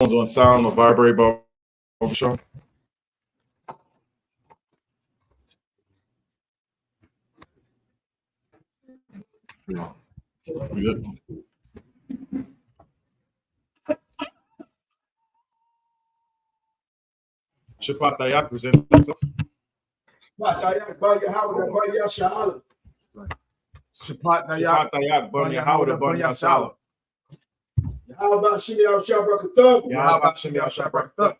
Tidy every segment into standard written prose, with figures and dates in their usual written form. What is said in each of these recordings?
on sound or vibrate barber shop. Yeah. Good. Shapatayak presents itself. Shapatayak, Banya Howard, Banya Shala. How about Shimmy out Shabrakatha? Yeah, how about Shimmy out Shabrakatha?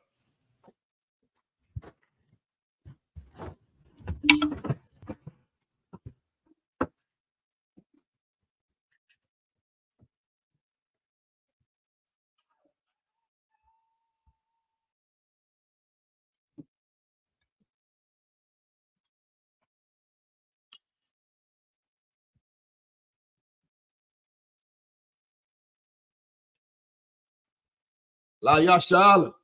La Yashala.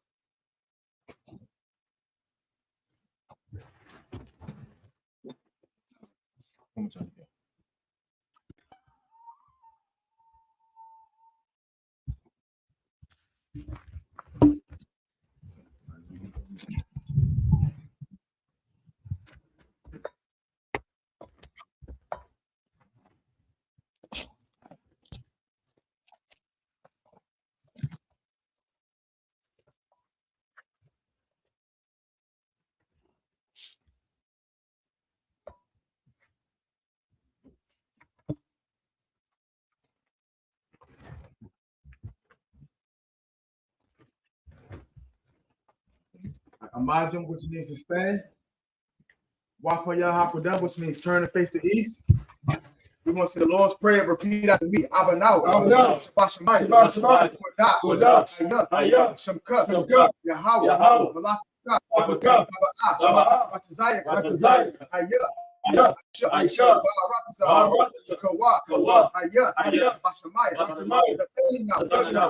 Imagine, which means to stand. Wapaya Hakodem, which means turn and face the east. We want to say the Lord's Prayer, repeat after me. Abanau, Shabbat Shemayim, Kodah, Ayah, Shamka, Yahweh, Malakah, Batazayah, Ayah. I.S.U.P.K,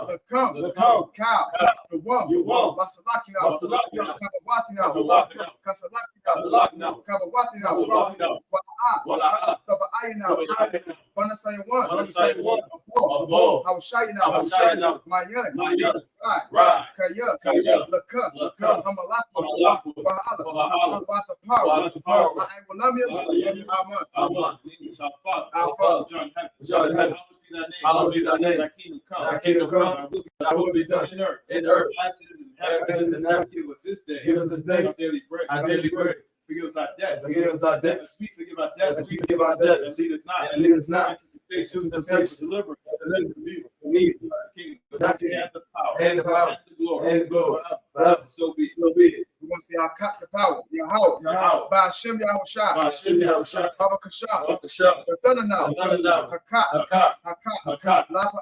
the come, the cow, the one, Hallowed be thy name. Thy kingdom come. Thy will be done in earth as it is in heaven. Give us this day our daily bread. Forgive us our debt. Forgive our debt. Forgive our debt. And lead us not into temptation. Deliver us from evil. The power and the glory. Forever. So be it. We want to see our cut the power. Yahweh. By Hashem Yahushua. Babakashah. The thunder now. Hakat. Lapa.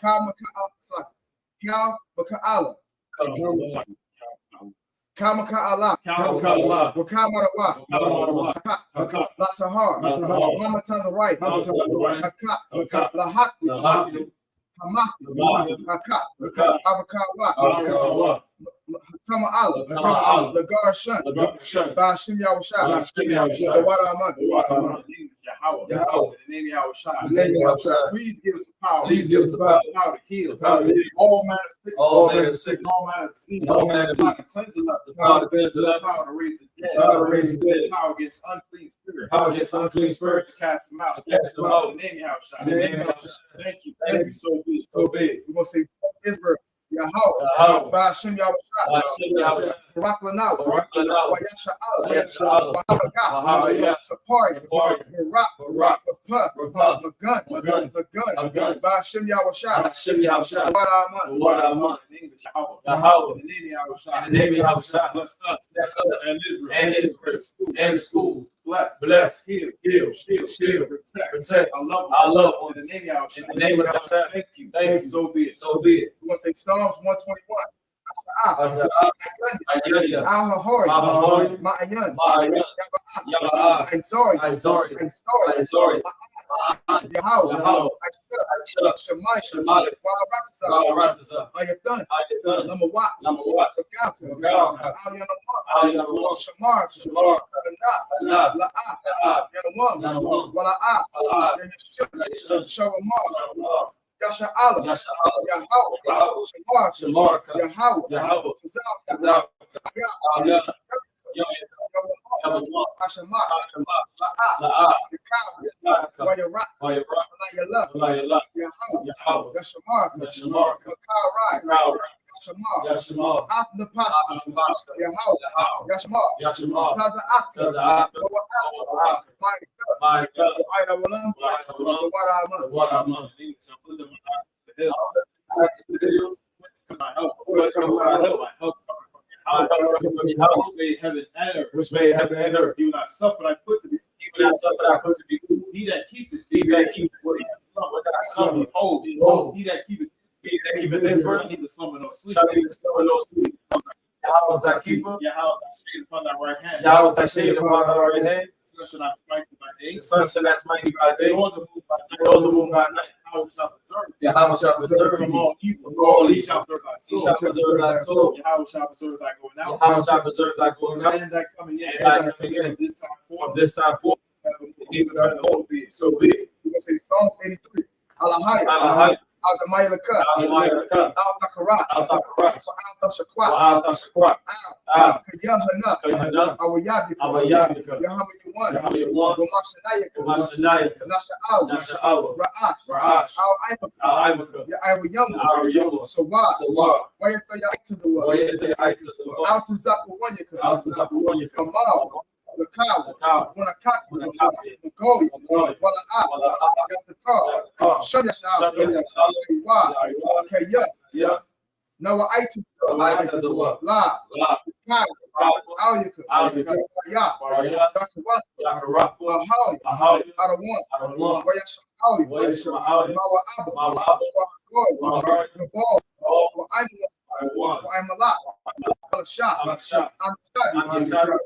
Kal Maka'ala. Kamaka'ala. Wakamarawa. Latahar. Hamatan the right. Hakat. Lahak. Hamak. Hakat. Abakawa. Tama'ala, the Garshan, Bashim Yahushua, the Wadaman, Yahweh, the name Yahushua. Please give us the power. Power to heal. All manner of sickness. All manner of disease. Power to cleanse the leper. Power to raise the dead. Power against unclean spirits. To cast them out. The name Yahushua. Thank you. So big. We're going to say Israel. Yahweh, by Hashem Yahushua, Baraklanah, Wayasha'al, Sapari, Barak, Magun, by Hashem Yahushua, Wadaman, in English, Yahweh, the name Yahushua, bless us, and Israel, and the school. Bless, heal, shield, protect. I love in the name of Yahushua. Thank you. So be it. We want to say Psalms 121. I'm sorry. Yahweh, Shemai, Waratasa, Ayathan, number what? Shamar, La'a, Yanawam, Wala'a, Shavamar, Yasha'Allah, Yahweh, Shamar, Yahweh, Tazal, Hashamat, La'ah, Wayarah, Layallah, Yahweh, Yashamar, Makarai, Yashamar, Afna Pasha, Yahweh, Yashamar, Taza Afta, my God, what I'm on. Which made heaven and earth. He will not suffer thy foot to be. He that keepeth what some behold. He that keepeth his word, neither slumber nor sleep. Yahweh thy keeper. Yahweh thy shade upon thy right hand. Yahweh thy shade upon thy right hand. The sun shall not smite thee by day. The sun shall not smite thee by day, Nor the moon by night. nor the moon by night. Yahweh shall preserve thee. Yahweh shall preserve From thee. all evil. All He evil. shall preserve thy He soul. shall preserve thy soul. Yahweh shall preserve thy going out. Yahweh shall preserve thy going out And thy coming in. and thy coming in. This time forth. From this time forth, even forevermore. So be it. We're going to say Psalms 83. Alahai, Alahai, Al-Damayalaka, Al-Damayalaka, Al-Takarat, Al-Takarat, Al-Tashakwat, Al-Tashakrat, Al-Kayahana, Kayahana, Awayabika, Awayabika, Yahamayuwan, Yahamayuwan, Wamashanayaka, Wamashanayaka, Nasha'aw, Nasha'aw, Ra'ash, Ra'ash, Al-Aimaka, Al-Aimaka, Ya'awayamu, Al-Yamu, Sawad, Sawad, Wayatayaitazawa, Wayatayaitazawa, Al-Tuzapawanyaka, Al-Tuzapawanyaka, Kamal, Lakawa, Lakawa, Wanakaki, Wanakaki, Magoya, Magoya, Wala'ah, Wala'ah, Yastakar, Yastakar, Shadasha'aw, Shadasha'aw, Kaywa, Kaywa, Kayah, Yeah, Nawa'aitazawa, La, La, Kawa, Al-Yaka, Al-Yaka, Yah, Baraya, Dakawat, Yakarat, Ahali, Ahali, Adawan, Adonai, Wayasha'ali, Wayasha'ali, Mawa'aba, Mawa'aba, Wahagoi, Wahagoi, Gabal, All, Wa'aimalak, Wa'aimalak, Al-Shah, Al-Shah, Amshadi, Amshadi,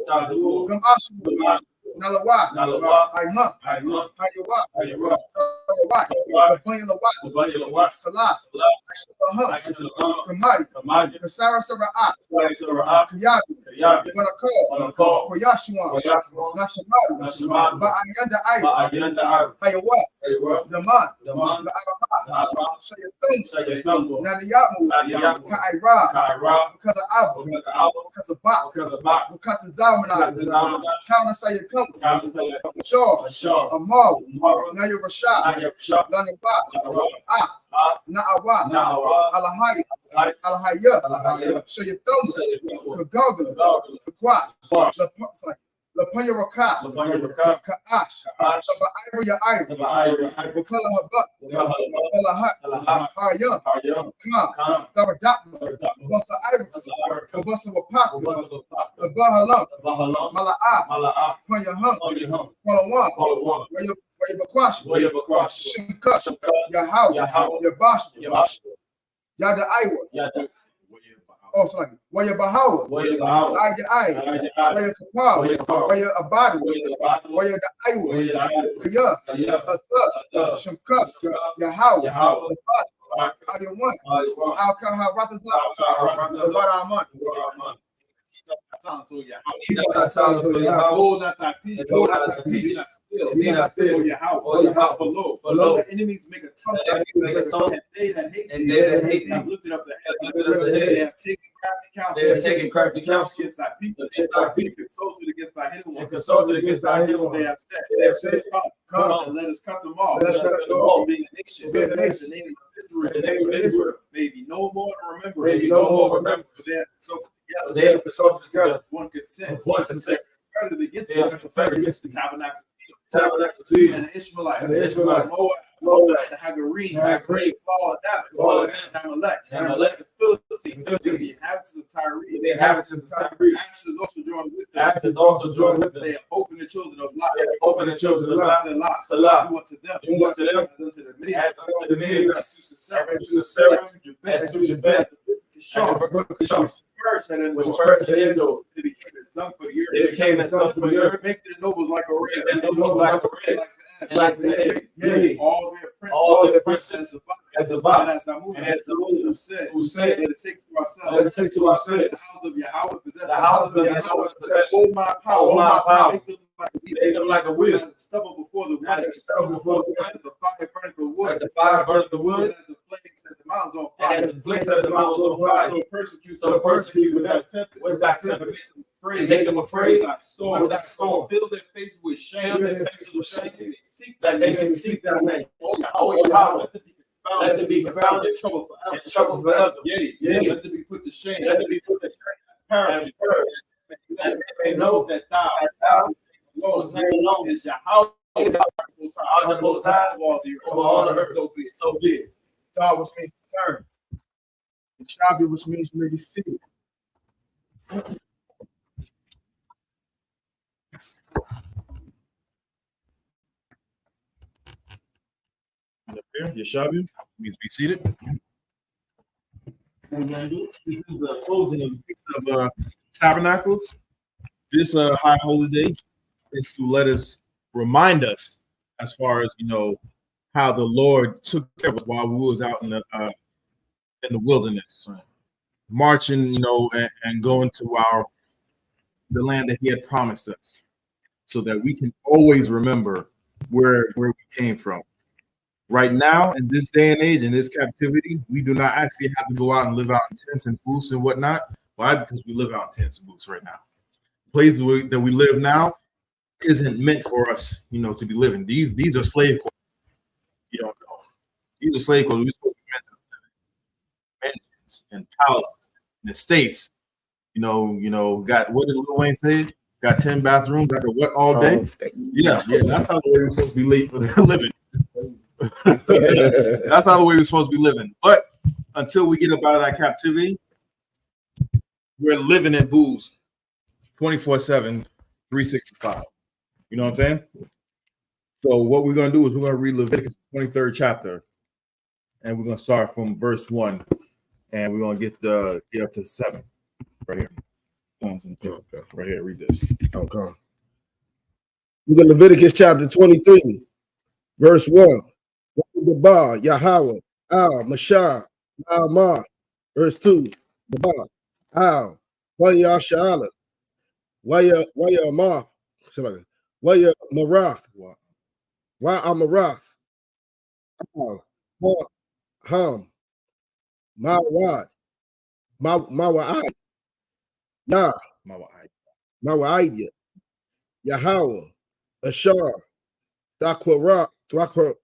Tazu, Gam-Ashu, Nalawa, Nalawa, Aima, Aima, Hayawa, Hayawa, Salawat, Salawat, Labanyawa, Ubayalawat, Salas, Salah, Aishalaham, Aishalaham, Kamadi, Kamadi, Kasara Sara'at, Sara'ah, Kayabi, Kayabi, Wanakal, Wanakal, Koyashuan, Koyashuan, Nashamadi, Nashamadi, Ba'ayanda Ayu, Ba'ayanda Ayu, Hayawa, Hayawa, Daman, Daman, La'arabat, Na'arab, Shayatum, Shayatambo, Nadiyamu, Nadiyamu, Ka'ira, Ka'ira, because of Abu, because of Abu, because of Bak, because of Bak, because of Zalmanah, because of Zalmanah, Counter Sayakum, Kansala, Shaw, Ashar, Amal, Umar, Naya Rashad, Naya Shah, Lanaba, Ah, Ah, Na'awa, Na'awa, Alahai, Hai, Alahaya, Alahaya, Shayatum, Shayatambo, Kagogla, Kagogla, Kakwat, Kwash, Lapanya Raka, Labanya Rakah, Ka'ash, Ka'ash, Saba Ira Ira, Taba'ayra, Wakala Habak, Wakalaba, Walahat, Alahat, Haya, Haryam, Khan, Khan, Dabadatma, Dabadatma, Basa Ira, Asar, Kabasa Wapak, Kabasa, the Bahalam, Bahalam, Mala'ah, Mala'ah, Panya Hum, Maliham, Kwalawan, Kwalawan, where you Bakwash, Wayabakwash, Shimka, Shamka, Yahau, Yahau, Yabash, Yabash, Yada Iwa, Yaduk, oh, sorry, where you Bahawa, Wayabahawa, Aya, Ayah, where you Kapal, Wayakar, where you Abadi, Wayabadu, where you the Iwa, Wayadu, Kaya, Kaya, Athar, Shimka, Yahau, Yahau, Aya one, Ayah, Al Kaha Rathas, the Ayah, Baraman, that sound to Yahweh. Hold not thy peace. Hold not thy Be peace. not still. Be not still. For Yahweh. For Yahweh. Below. Below. The enemies make a tongue. The enemies make a tongue. And they that hate And they that hate thee have thee lifted up the head. lifted up the head. They have taken crafty counsel. They have taken crafty counsel against thy people. against thy people. Consulted against thy hidden and ones. consulted against thy hidden They ones. have said. They have said, Come Come, and let us cut them off. let us cut them off. Being a nation. Being a nation. The name of The Israel. name of Israel. May be no more to remember. May be no more remembered. For they have consulted together. They have consulted together. One consent. One consent. Confederate against They have the confederate against the Tabernacles Tabernacles of and Edom, the Ishmaelites, and the Ishmaelites, Moab, Moab, the Hagarene, Hagarene, Paul and Paul Amalek, and Amalek, Amalek, the Philistines, the Philistines, the inhabitants of Tyre, the inhabitants of Tyre. Asher also joined with them. After also joined with them, They have opened the children of Lot. they have opened the children of Lot. Salah, Salah, do unto them, do unto them, as unto the Midianites, as unto the Midianites, as to Sisera, as to Sisera, as to Jabez, as to Jabez, Kishon, Kishon, Purge had which Endor. purged the Endor. They became as dung for the earth. They became as dung for the earth. Make their nobles like a red, And their nobles like a red, like and like the egg. Yea, all their princes, all their princes, as as a a body, and as Amud, and as Amud, who said, let us take to let ourselves us take to ourselves the house of Yahweh, possess the house of Yahweh, possession. hold my power, Hold my power. make them Make them like a wheel. As stubble before the wind. As the stubble before the wind. As the fire burns the wood. As the fire burns the wood. And as the flame set the mountains on fire. And as the flame set the mountains on fire. So persecute without tempest. Afraid. Make them afraid Without storm. without storm. Fill their faces with shame. Fill their faces with shame. And they seek That they can seek thy name. Oh, Yahweh. Let them be confounded. In trouble forever. In trouble forever. Yea, Let them be put to shame. Let them be put to shame. Perish. That they may know that thou whose name alone is Yahweh. is the Most High over all the earth. So be it. Star, which means turn. And Shabi, which means maybe see. Yeshabu means be seated. This is the closing of Tabernacles. This high holy day is to let us remind us, as far as how the Lord took care of us while we was out in the wilderness, marching, and going to the land that He had promised us, so that we can always remember where we came from. Right now, in this day and age, in this captivity, we do not actually have to go out and live out in tents and booths and whatnot. Why? Because we live out in tents and booths right now. The place that we live now isn't meant for us, to be living. These are slave quarters. You don't know. These are slave quarters. We're supposed to be meant to live in mansions and palaces and estates. Got, what did Lil Wayne say? Got 10 bathrooms after what all day? Yeah, that's how the way we're supposed to be living. That's how the way we're supposed to be living. But until we get up out of that captivity, we're living in booths 24/7, 365. You know what I'm saying? So what we're going to do is we're going to read Leviticus 23rd chapter, and we're going to start from verse 1, and we're going to get up to 7 right here. Right here, read this. Okay. We got Leviticus chapter 23, verse 1. Ba, Yahweh, Al, Mashah, Al Ma. Verse 2. Ba, Al, Waya Shala, Waya Ma, Waya Marath, Wa Amarath, Al, Ham, Mawad, Mawa'ad, Yah, Mawa'id, Yahweh, Ashar, Dakwara, Ra'ah,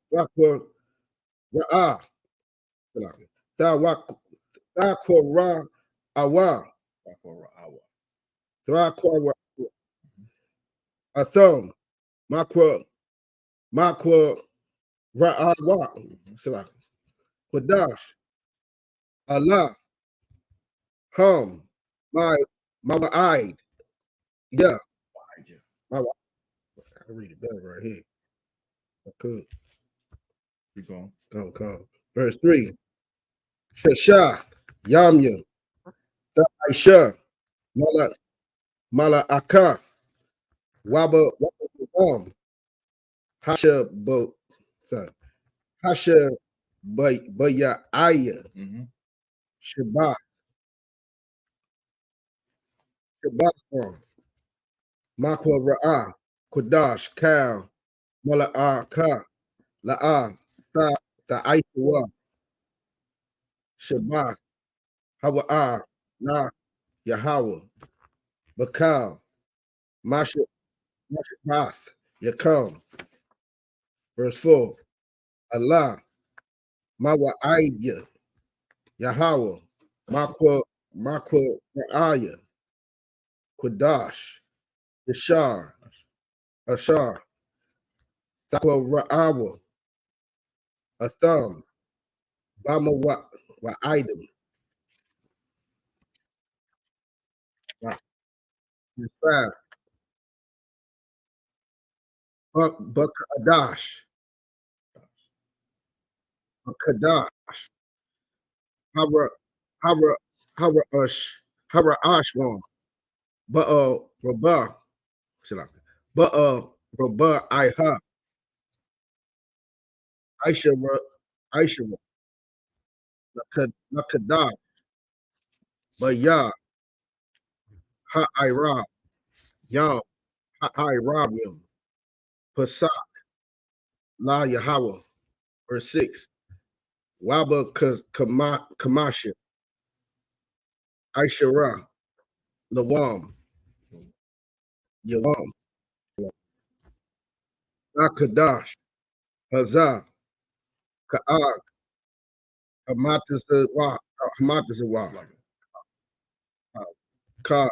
Dakwara Awa, Dakwara Atham, Makwa Ra'awa, Quadash, Allah, Ham, Mawa'id, yeah. I read it better right here. I could. Keep going. Come. Verse 3. Shashah, Yamya, Aisha, Mala'aka, Waba, Hasha, Baya'aya, Shabbat, Makwa Ra'ah, Kodash, Kal, Mala'aka, La'ah, Ta'aitwa, Shabbat, Hawa'ah, Na, Yahweh, Bakal, Mashabath, Yakam. Verse 4. Allah, Mawa'idya, Yahweh, Makwa Ra'aya, Kodash, Ashar, Takwa Ra'awa, Atham, Bama Wa'idam, Five, Bakadash, Hara Ashwan, Rabah, Rabah Iha, Aisha, Nakadah, Baya, Ha Ira, Yam, Rabim, Pasak, La Yahweh, verse 6. Waba Kamasha, Aishara, Lawam, Yawam, Akadash, Hazah, Ka'ag, Hamatazawa, Ka,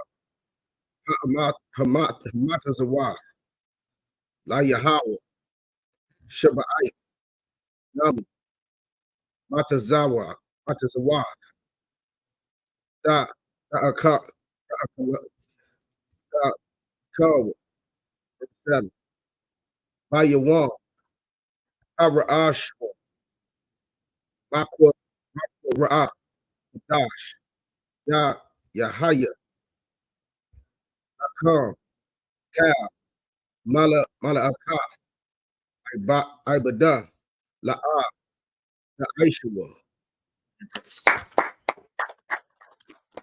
Hamatazawa, La Yahweh, Shabbai, Nam, Matazawa, Da, Ka, Ka, Bayawam, Araash, Makwa, Ra'ah, Dash, Ya, Yahaya, Akam, Ka, Mala Akaf, Ibada, La'ah, Aishua.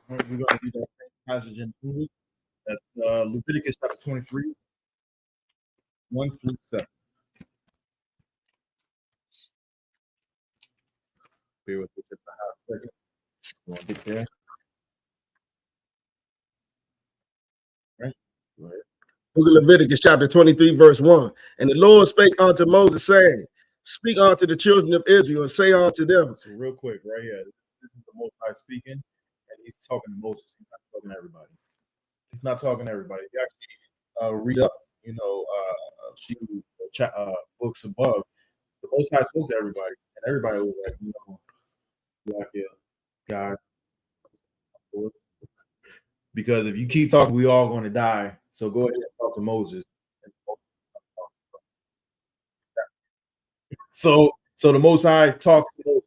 We're going to read that passage in English. That's Leviticus chapter 23, 1 through 7. Bear with me just a half second. We'll get there. Right? Go ahead. Book of Leviticus chapter 23, verse 1. And the Lord spake unto Moses, saying, Speak unto the children of Israel, and say unto them. So real quick, right here, this is the Most High speaking, and he's talking to Moses. He's not talking to everybody. He's not talking to everybody. You actually read up, a few books above. The Most High spoke to everybody, and everybody was like, God. Because if you keep talking, we all going to die. So go ahead and talk to Moses. So the Most High talks to Moses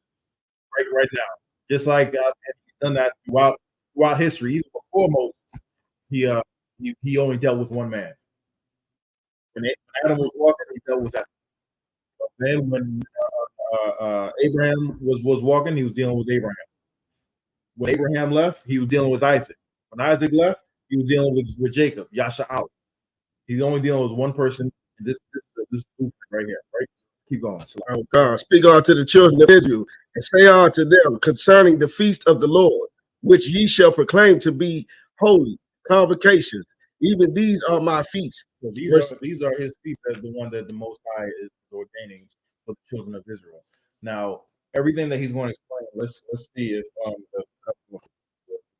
right now, just like God has done that throughout history. Even before Moses, he only dealt with one man. When Adam was walking, he dealt with that. Then when Abraham was walking, he was dealing with Abraham. When Abraham left, he was dealing with Isaac. When Isaac left, he was dealing with Jacob, Yasha'al. He's only dealing with one person. And this right here, right? Keep going. So, God, speak unto the children of Israel, and say unto them concerning the feast of the Lord, which ye shall proclaim to be holy convocations. Even these are my feasts. So these are his feasts as the one that the Most High is ordaining for the children of Israel. Now, everything that he's going to explain, let's see if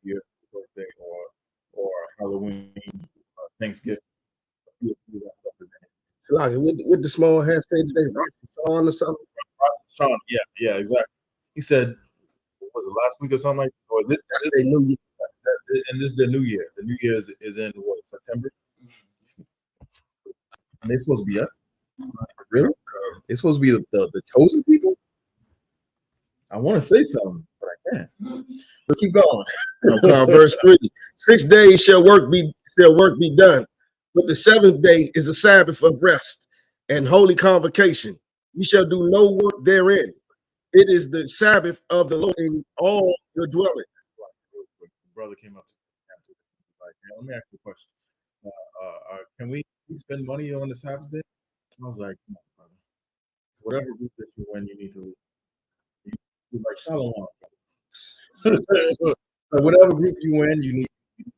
your birthday or Halloween, Thanksgiving. With the small hat say today, Sean or something. Sean, yeah, exactly. He said, what was it, last week or something like that? Or this New Year. And this is the New Year. The New Year is in what, September? And they're supposed to be us. Really? They're supposed to be the chosen people? I want to say something, but I can't. Let's keep going. Okay, verse 3. 6 days shall work be done, but the seventh day is a Sabbath of rest and holy convocation. You shall do no work therein. It is the Sabbath of the Lord in all your dwelling. Brother came up to me like, let me ask you a question. Can we spend money on the Sabbath day? I was like, come on, brother. Whatever group that you win, you need to leave. You like SHALAM. So whatever group you win, you need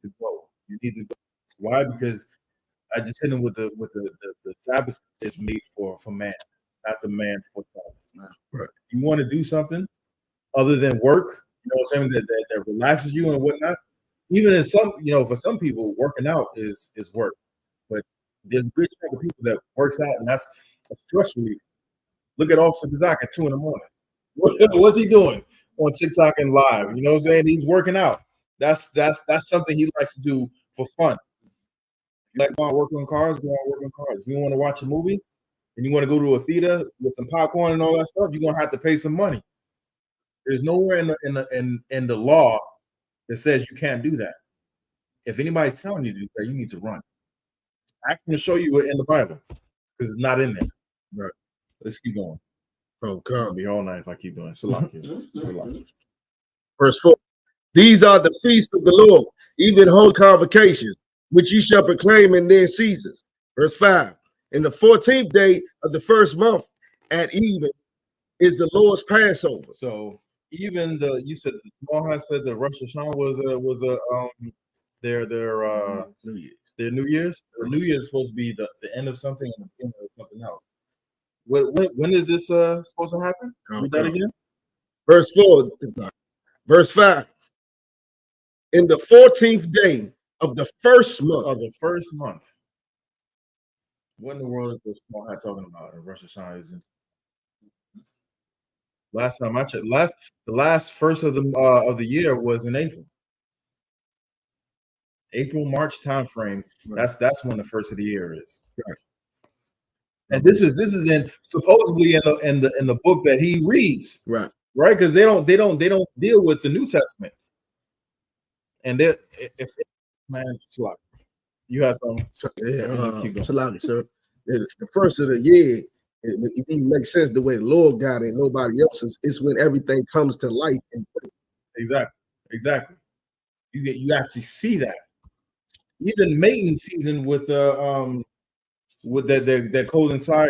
to go. You need to go. Why? Because I just hit him with the Sabbath is made for man, not the man for Sabbath. Right. You want to do something other than work, something that relaxes you and whatnot. Even in some, for some people, working out is work. But there's a good chunk of people that works out, and that's a stress relief. Look at Officer Kazak at 2 a.m. What's he doing on TikTok and live? You know what I'm saying? He's working out. That's something he likes to do for fun. You like to work on cars, go on work on cars. If you want to watch a movie and you want to go to a theater with some popcorn and all that stuff, you're gonna have to pay some money. There's nowhere in the law that says you can't do that. If anybody's telling you to do that, you need to run. I can show you it in the Bible because it's not in there. Right. Let's keep going. Okay. I'll be here all night if I keep doing it. Verse 4. These are the feasts of the Lord, even holy convocations, which ye shall proclaim in their seasons, Verse 5. In the 14th day of the first month at even is the Lord's Passover. So even you said the Small High said the Rosh Hashanah was their New Year's. Their New Year's. The New Year's is supposed to be the end of something and the beginning of something else. When is this supposed to happen? Read that again. Verse 4. Verse 5. In the 14th day of the first month. Of the first month. What in the world is the Small High talking about? Rosh Hashanah isn't. Last time I checked, the last first of the year was in April. April, March time frame. Right. That's when the first of the year is. Right. And this is in supposedly in the book that he reads. Right. Right, because they don't deal with the New Testament. And if man, you have something. Yeah, sir. The first of the year, it even makes sense the way the Lord got it, nobody else's. It's when everything comes to life. Exactly. You actually see that. Even mating season with that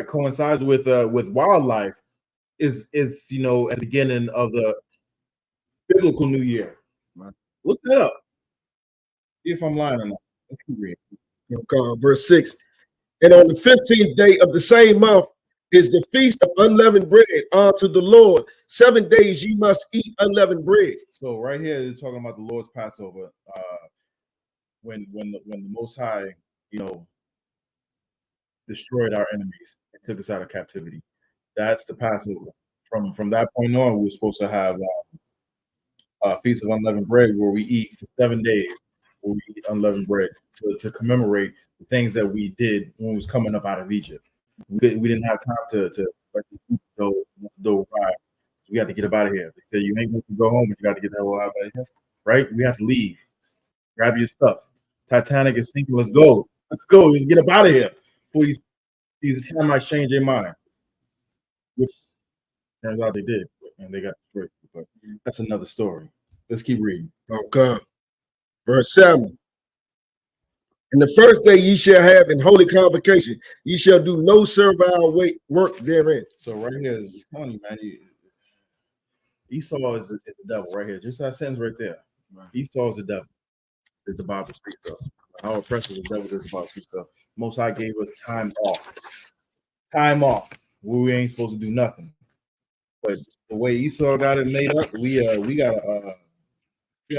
coincides with wildlife is at the beginning of the biblical New Year. Right. Look that up. See if I'm lying or not. Let's keep reading. Verse 6. And on the 15th day of the same month is the feast of unleavened bread unto the Lord. 7 days ye must eat unleavened bread. So right here, they're talking about the Lord's Passover. When the Most High, destroyed our enemies and took us out of captivity. That's the Passover. From that point on, we're supposed to have a feast of unleavened bread where we eat for 7 days, where we eat unleavened bread to commemorate the things that we did when we was coming up out of Egypt. We didn't have time to ride. We had to get up out of here. They said you ain't going to go home, but you got to get the hell out of here. Right? We have to leave. Grab your stuff. Titanic is sinking. Let's go. Let's get up out of here. Before these Hamites change their mind. Which turns out they did, and they got destroyed. But that's another story. Let's keep reading. Okay. Verse 7. In the first day ye shall have in holy convocation, ye shall do no servile work therein. So right here is telling you, man, Esau is the devil right here. Just that sentence right there. Right. Esau is the devil. That the Bible speaks of. How oppressive the devil is the Bible speaks of. Most High gave us time off. Time off. Where we ain't supposed to do nothing. But the way Esau got it made up, we gotta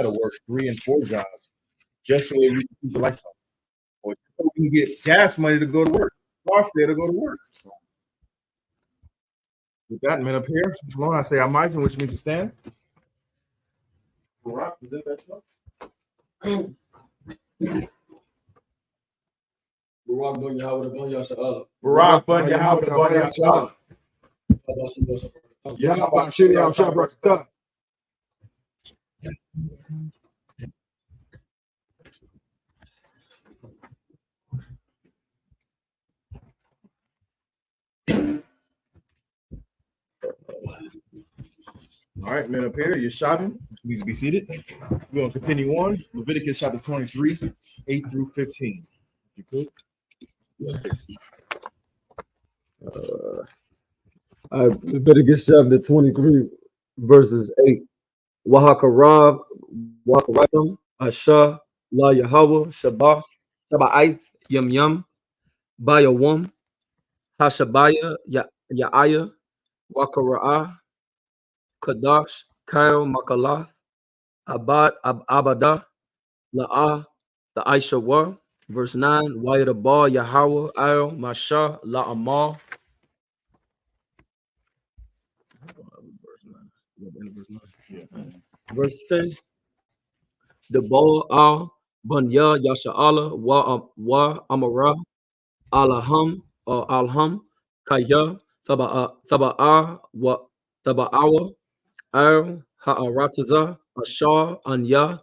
work 3 and 4 jobs just so we can keep the lights on. Or so we can get gas money to go to work, car fare to go to work. So, with that man up here, I say I'm Mike, which means to stand. Barack, is that stuff? Barak ben Yahweh ben Yasha'Allah. Barak ben Yahweh ben Yasha'Allah. Yahweh Shiri Shabrakata. All right, man up here, you're shopping. Please be seated. We're going to continue on. Leviticus chapter 23, 8 through 15. You could? Leviticus chapter 23, verses 8. Wahakarav, Wakaratham, Asha, La Yahweh, Shabbat, Shabbat, Yum Yum, Bayawam, Hashabaya, Ya'aya, Wakara'ah, Kadash, Kail, Makalath, Abada, La'ah, the Aisha, verse 9, Wayadabah, Yahweh, Al, Masha, La'amal. Verse 10, the ball al bunya yasha'ala wa amara alaham or alham kaya taba'a wa taba'awa al ha'arataza ashar anya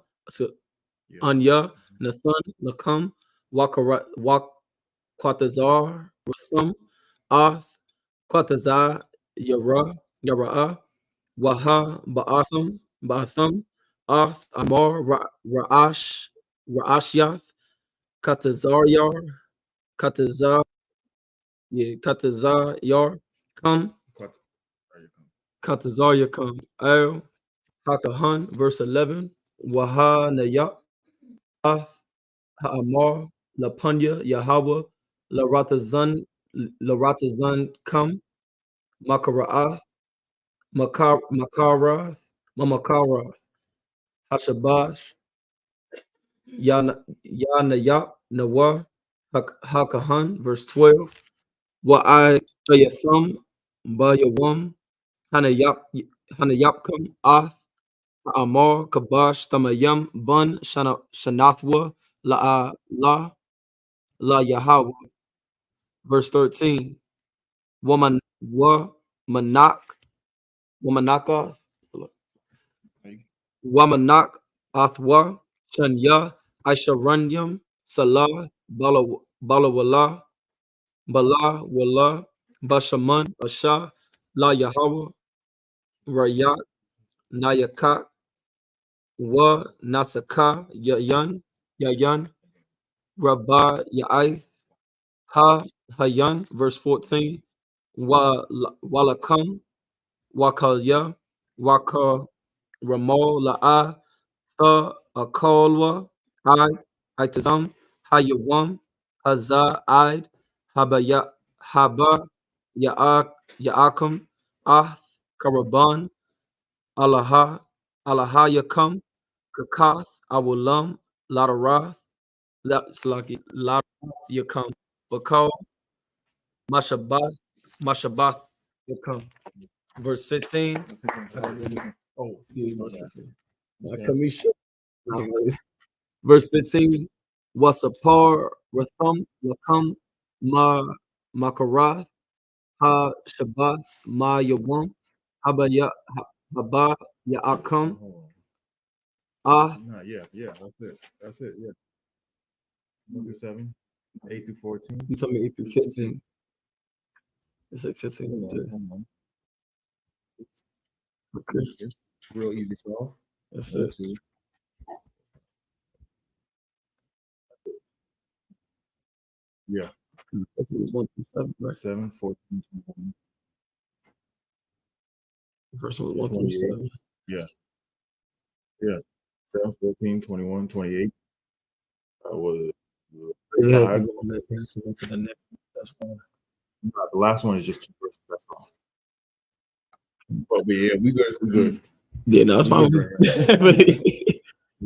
nathan nakam wakwatazar ratham ath kwatazar yara Waha Ba'atham Arth Amar Ra'ashyath Katazaryar Katazar, yeah, Katazar Yar come, Katazar Yar come, El Hakahan, verse 11, Waha Nayak, Ath Ha'amar, La Punya, Yahweh, La Ratazan come, Makara'ath, Makarath, Mamakarath, Hashabash, Yanayak, Nawar, Hakahan, verse 12, Wa'ai Yatham, Bayawam, Hanayapkam, Ath, Amar, Kabash, Tamayam, Bun, Shanathwa, La Yahweh, verse 13, Woman, Manak, Womanaka, Wamanak, Athwa, Shanya, Aisharanyam, Salah, Balawala, Bala, Wala, Bashaman, Asha, La Yahweh, Rayat, Nayakat, Wa, Nasaka, Yayan, Rabba, Ya'ith, Hayan, verse 14, Walakam, Wakalya, Waka, Ramal, La'a, Tha, Akalwa, Itazam, Hayawam, Hazar, Haba, Ya'akam, Ath, Karaban, Alahayakam, Kakath, Awulam, Ladarath, Ladarath Yakam, Bakal, Mashabath Yakam. Verse 15. Oh, yeah, verse 15. Kamisha. Verse 15. Wasapar, Ratham, Yakam, Makarath, Ha Shabbath, Yawam, Haba Ya'akam, That's it. Yeah. 1 through 7, 8 through 14. You told me 8 through 15. It's like 15. Okay. It's real easy to solve. That's it. Yeah. 1 through 7, right? 7, 14, 21. The first one was 1 through 7. Yeah. 7, 14, 21, 28. It has to go on that. It has to go to the next. That's fine. The last one is just 2 verses. That's all. But yeah, we good. We good. Yeah, no, that's fine. We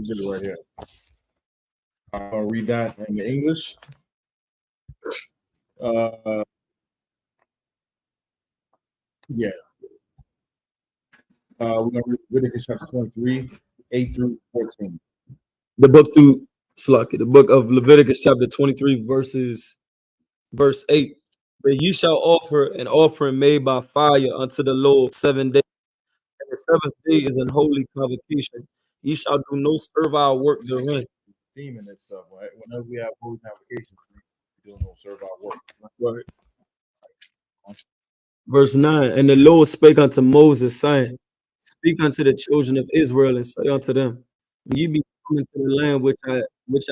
good right here. I'll read that in the English. Yeah. We're gonna read Leviticus chapter 23, 8 through 14. The book of Leviticus chapter 23, verse 8. But you shall offer an offering made by fire unto the Lord 7 days. And the 7th day is an holy convocation. You shall do no servile work therein. Theme and that stuff, right? Whenever we have holy convocations, we do no servile work. Right. Verse 9. And the Lord spake unto Moses, saying, Speak unto the children of Israel, and say unto them, When ye be coming to the land which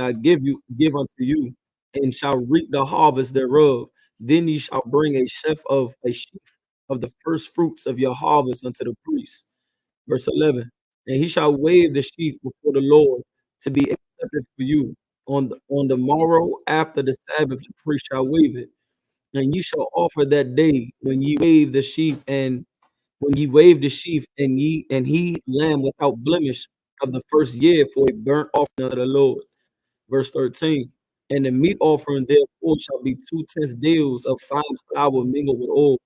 I give unto you, and shall reap the harvest thereof, then ye shall bring a sheaf of the first fruits of your harvest unto the priest. Verse 11. And he shall wave the sheaf before the Lord to be accepted for you. On the morrow after the Sabbath, the priest shall wave it. And ye shall offer that day when ye wave the sheaf, and when ye wave the sheaf, and he lamb without blemish of the first year for a burnt offering unto the Lord. Verse 13. And the meat offering therefore shall be 2/10 deals of fine flour mingled with oil,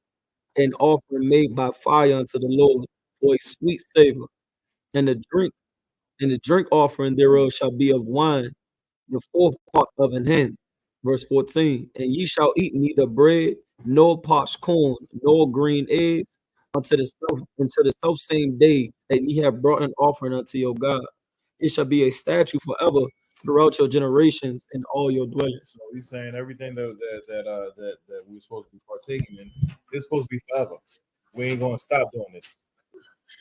an offering made by fire unto the Lord for a sweet savor. And the drink offering thereof shall be of wine, the 4th part of an hin. Verse 14. And ye shall eat neither bread, nor parched corn, nor green eggs, until the self same day that ye have brought an offering unto your God. It shall be a statute forever throughout your generations in all your dwellings. So he's saying everything that we're supposed to be partaking in is supposed to be forever. We ain't gonna stop doing this.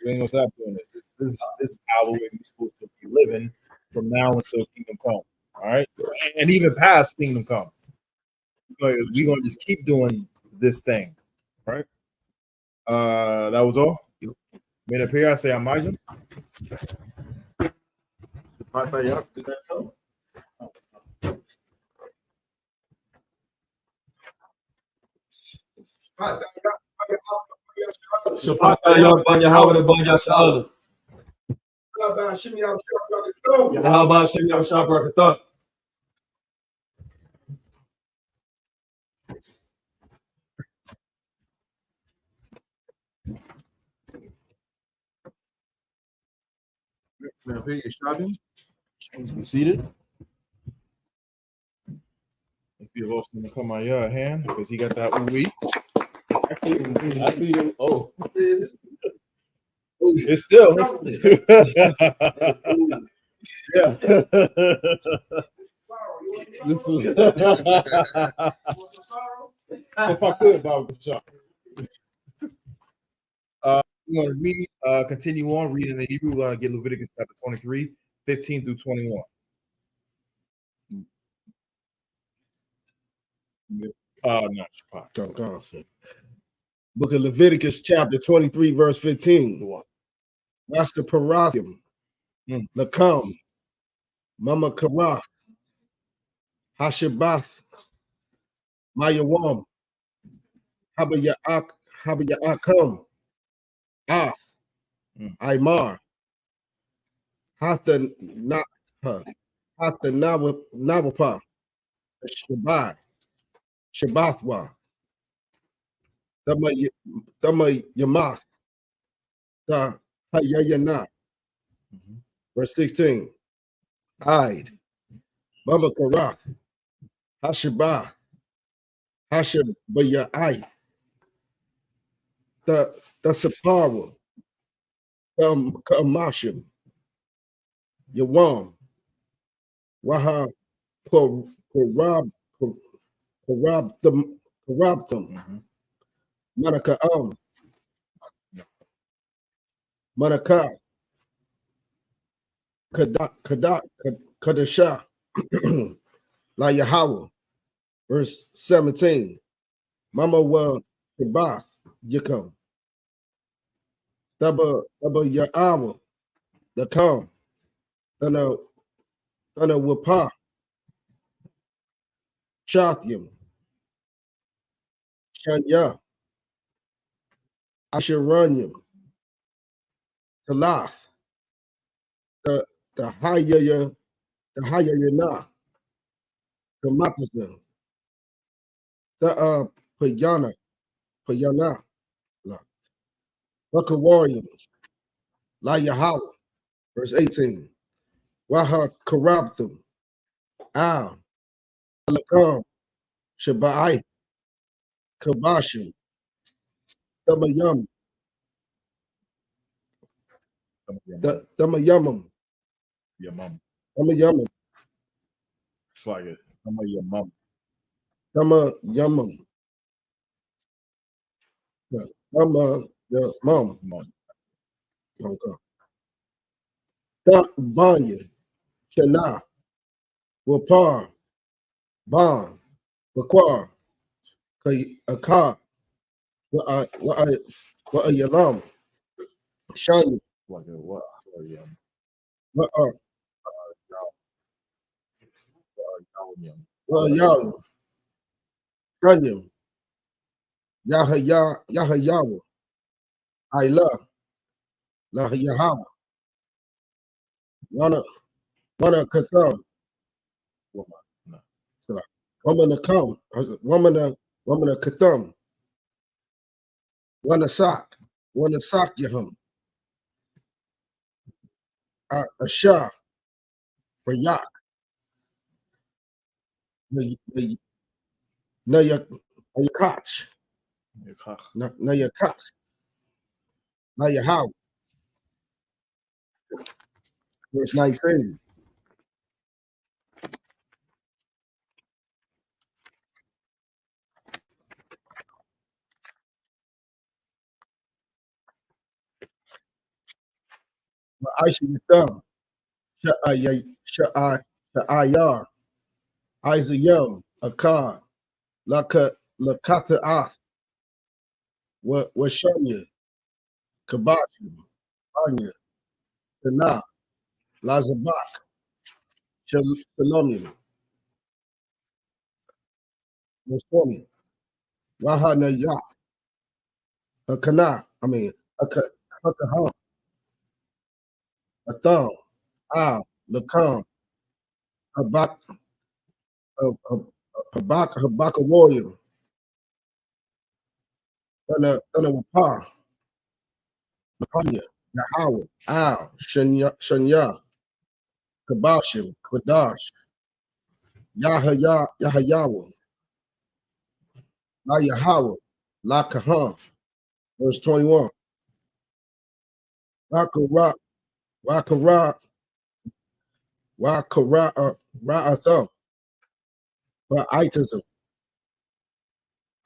We ain't gonna stop doing this. This is how we're supposed to be living from now until kingdom come. All right, and even past kingdom come. we're gonna just keep doing this thing, right? That was all. Made up here. I say I'm Elijah. Be seated. Let's see if Austin will come my hand because he got that ooey. Oh, it's still. Yeah. If I could, Bob would shop. We're going to read, continue on reading the Hebrew. We're going to get Leviticus chapter 23, 15 through 21. Not SHALAM. Book of Leviticus, chapter 23, verse 15. That's the Parathim, Lakam, Mama Karath, Hashabath, Mayawam, Habayakam, Ath, Aymar, Hatha Nawapa, Shabai, Shabathwa, Thama Yamath, the Hayayana. Verse 16. Ide, Mama Karath, Hashabah, Hashabayai, the Sapara, Kamashim, Yawam, Waha Karabtham, Manakaam, Manaka, Kadasha, La Yahweh. Verse 17. Mama wa Shabath, Yakum. Taba Yahweh, the come. Thana Wapa, Shathyam, Shanya, Asheranyam, Talath, the Hayayana, the Matasa, the Payana, Wakawarium, La Yahweh. Verse 18. Waha Karabthum, Al, Alakam, Shabai, Kabashim, Damayam, Damayamam, Your mom. Damayamam, It's like it. I'm like your mom. Damayamam, Damam, Banya, Shana, Wapar, Ban, Bakwar, Akar, Yalam, Shani, Like a what? Yahweh, Shanyam, Yahayawa, Ila, Lahayahawa, Wana Katham, Woman Akam, Woman Katham, Wana Sak Yaham, Ashah, Rayak, Nayakach, Nayakach, Nayahaw. Verse 19. I.S.U.P.K, Sha'ayar, Isayam, Akar, Lakata Washamya, Kabashi, Anya, Kana, Lazabak, Shalomim, Waswami, Wahana Ya, Kana, Akaha, Atham, Lakan, Habak, Habaka warrior, Wapa, Mahanya, Yahweh, Shanya, Kabashim, Kadash, Yahayawa, La Yahweh, La Kahan, verse 21. Wakara, Ra'atham, Ra'aitism,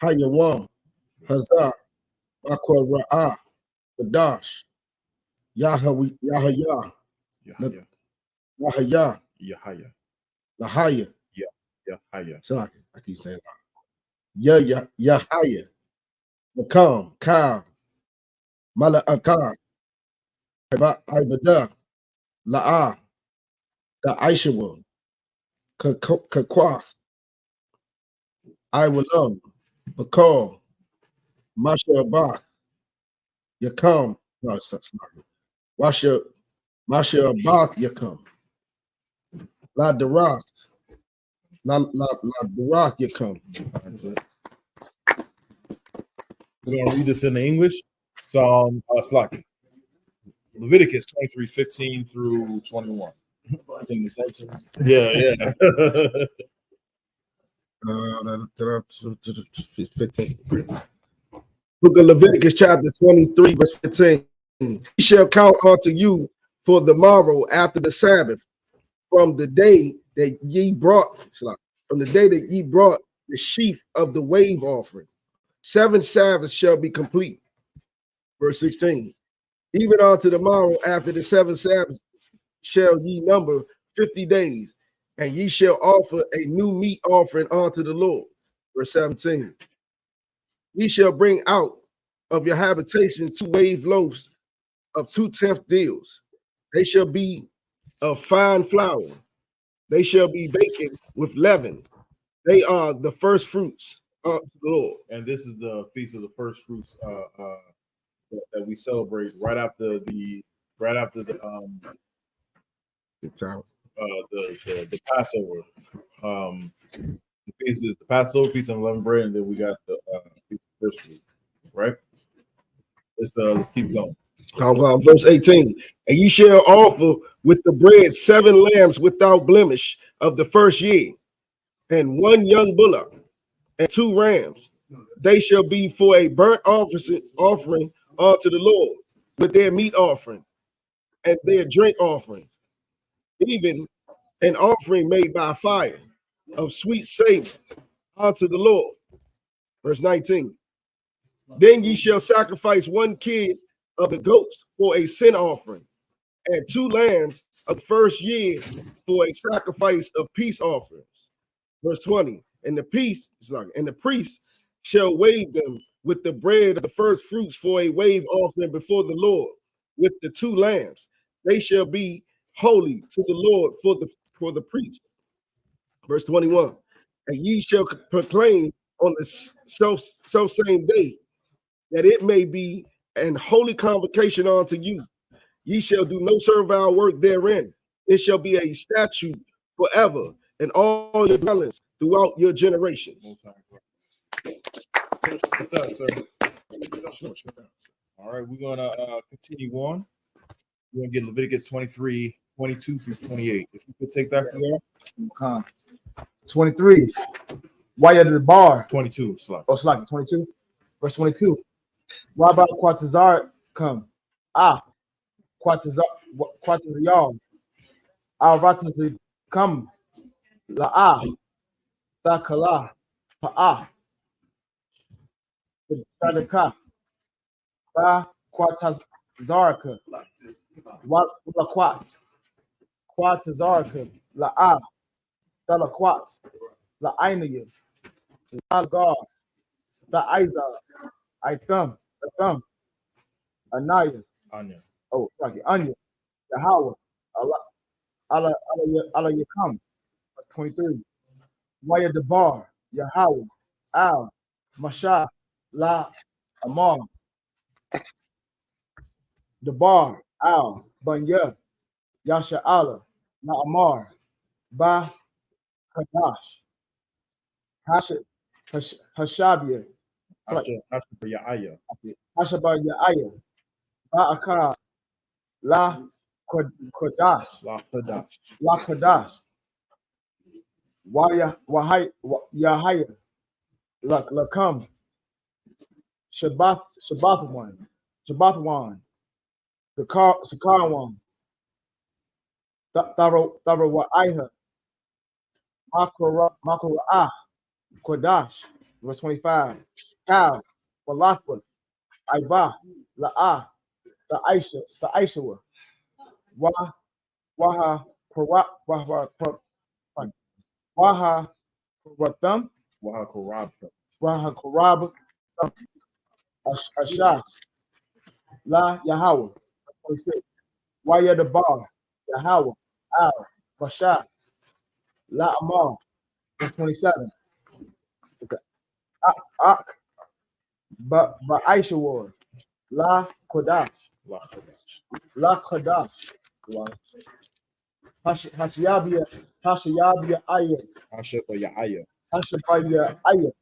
Hayawam, Hazar, Wakara, Kadash, Yahweh, Yahaya, Yahya. Yahaya, Yahya. Lahaya. Yahya. So I keep saying that. Yahaya, Makam, Kal, Mala'akar, Ibadah, La'ah, the Aishawa, Kakwath, Iwalam, Bakal, Masha Abath, Yakam, no, it's not. Masha Abath Yakam, La Darath, La Darath Yakam. That's it. We're gonna read this in the English. Psalm Slaki. Leviticus 23:15 through 21. Yeah. 15. Book of Leviticus, chapter 23, verse 15. He shall count unto you for the morrow after the Sabbath, from the day that ye brought the sheaf of the wave offering. 7 Sabbaths shall be complete. Verse 16. Even unto the morrow after the 7 Sabbaths shall ye number 50 days, and ye shall offer a new meat offering unto the Lord. Verse 17. Ye shall bring out of your habitation 2 wave loaves of 2/10 deals. They shall be of fine flour. They shall be baking with leaven. They are the first fruits unto the Lord. And this is the feast of the first fruits that we celebrate right after the Passover. The feast is the Passover feast of unleavened bread, and then we got the first fruit, right? Let's keep going. Verse 18. And ye shall offer with the bread 7 lambs without blemish of the first year, and 1 young bullock, and 2 rams. They shall be for a burnt offering unto the Lord, with their meat offering and their drink offering, even an offering made by fire of sweet savor unto the Lord. Verse 19. Then ye shall sacrifice 1 kid of the goats for a sin offering, and 2 lambs of the first year for a sacrifice of peace offerings. Verse 20. And the priest shall wave them with the bread of the first fruits for a wave offering before the Lord, with the 2 lambs. They shall be holy to the Lord for the priest. Verse 21. And ye shall proclaim on the self same day, that it may be an holy convocation unto you. Ye shall do no servile work therein. It shall be a statute forever in all your dwellings throughout your generations. All right, we're gonna continue on. We're gonna get Leviticus 23:22 through 28. If you could take that, yeah. 23. Why are the bar? 22. Slap. Oh, Slaki, 22. Verse 22. Why about Quatazar come? Quatazar, Ratazar come. La Takala, Pa'a, Tadaka, Ba Quatazarka, Quat, Quatazarka, La Talaquat, La Ainaya, God, the Isaac, the thumb, Anaya, Anya. oh, sorry, Anya, Yahweh, Allah Yakam, 23. Waya Debar, Yahweh, Al, Masha, La, Amar, Debar, Al, Banya, Yasha Allah, La Amar, Ba, Kadash, Hashabia, Ya'aya. Hashaba Ya'aya, Ba'aka, La Kodash, La Kodash, Yahaya, Lakam, Shabbathawan, Sakarawan, Tharawaiha, Makara'ah, Kodash, verse 25, Kal, Walakwa, Iba, La'ah, the Aisha, Waha, Ratham, Waha Korab, Ashah, La Yahweh, 26. Waya the Bar, Yahweh, Al, Basha, La Amar, 27. Ak, Aisha War, La Kodash, La Kodash, Hashabia Ayat, Hashabia Ayat,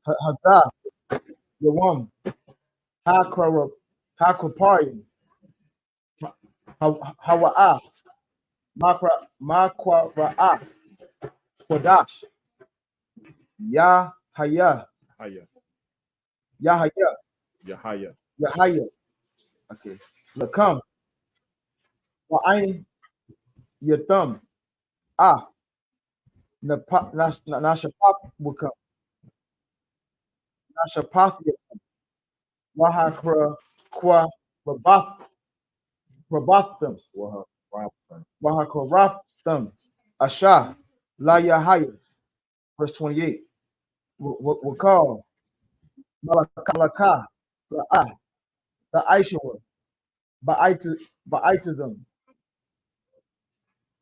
Hazah, Yawam, Hakrapari, Hawa'ah, Makra'ah, Kodash, Yahaya, Yahaya, okay, Lakam, Wa'ain, Yatham, Nashapap will come, Nashapathia, Wahakra, Kwa, Rabatham, Wahakaratham, Asha, La Yahaya, verse 28. We'll call Malaka, the Aisha, Ba'aitism,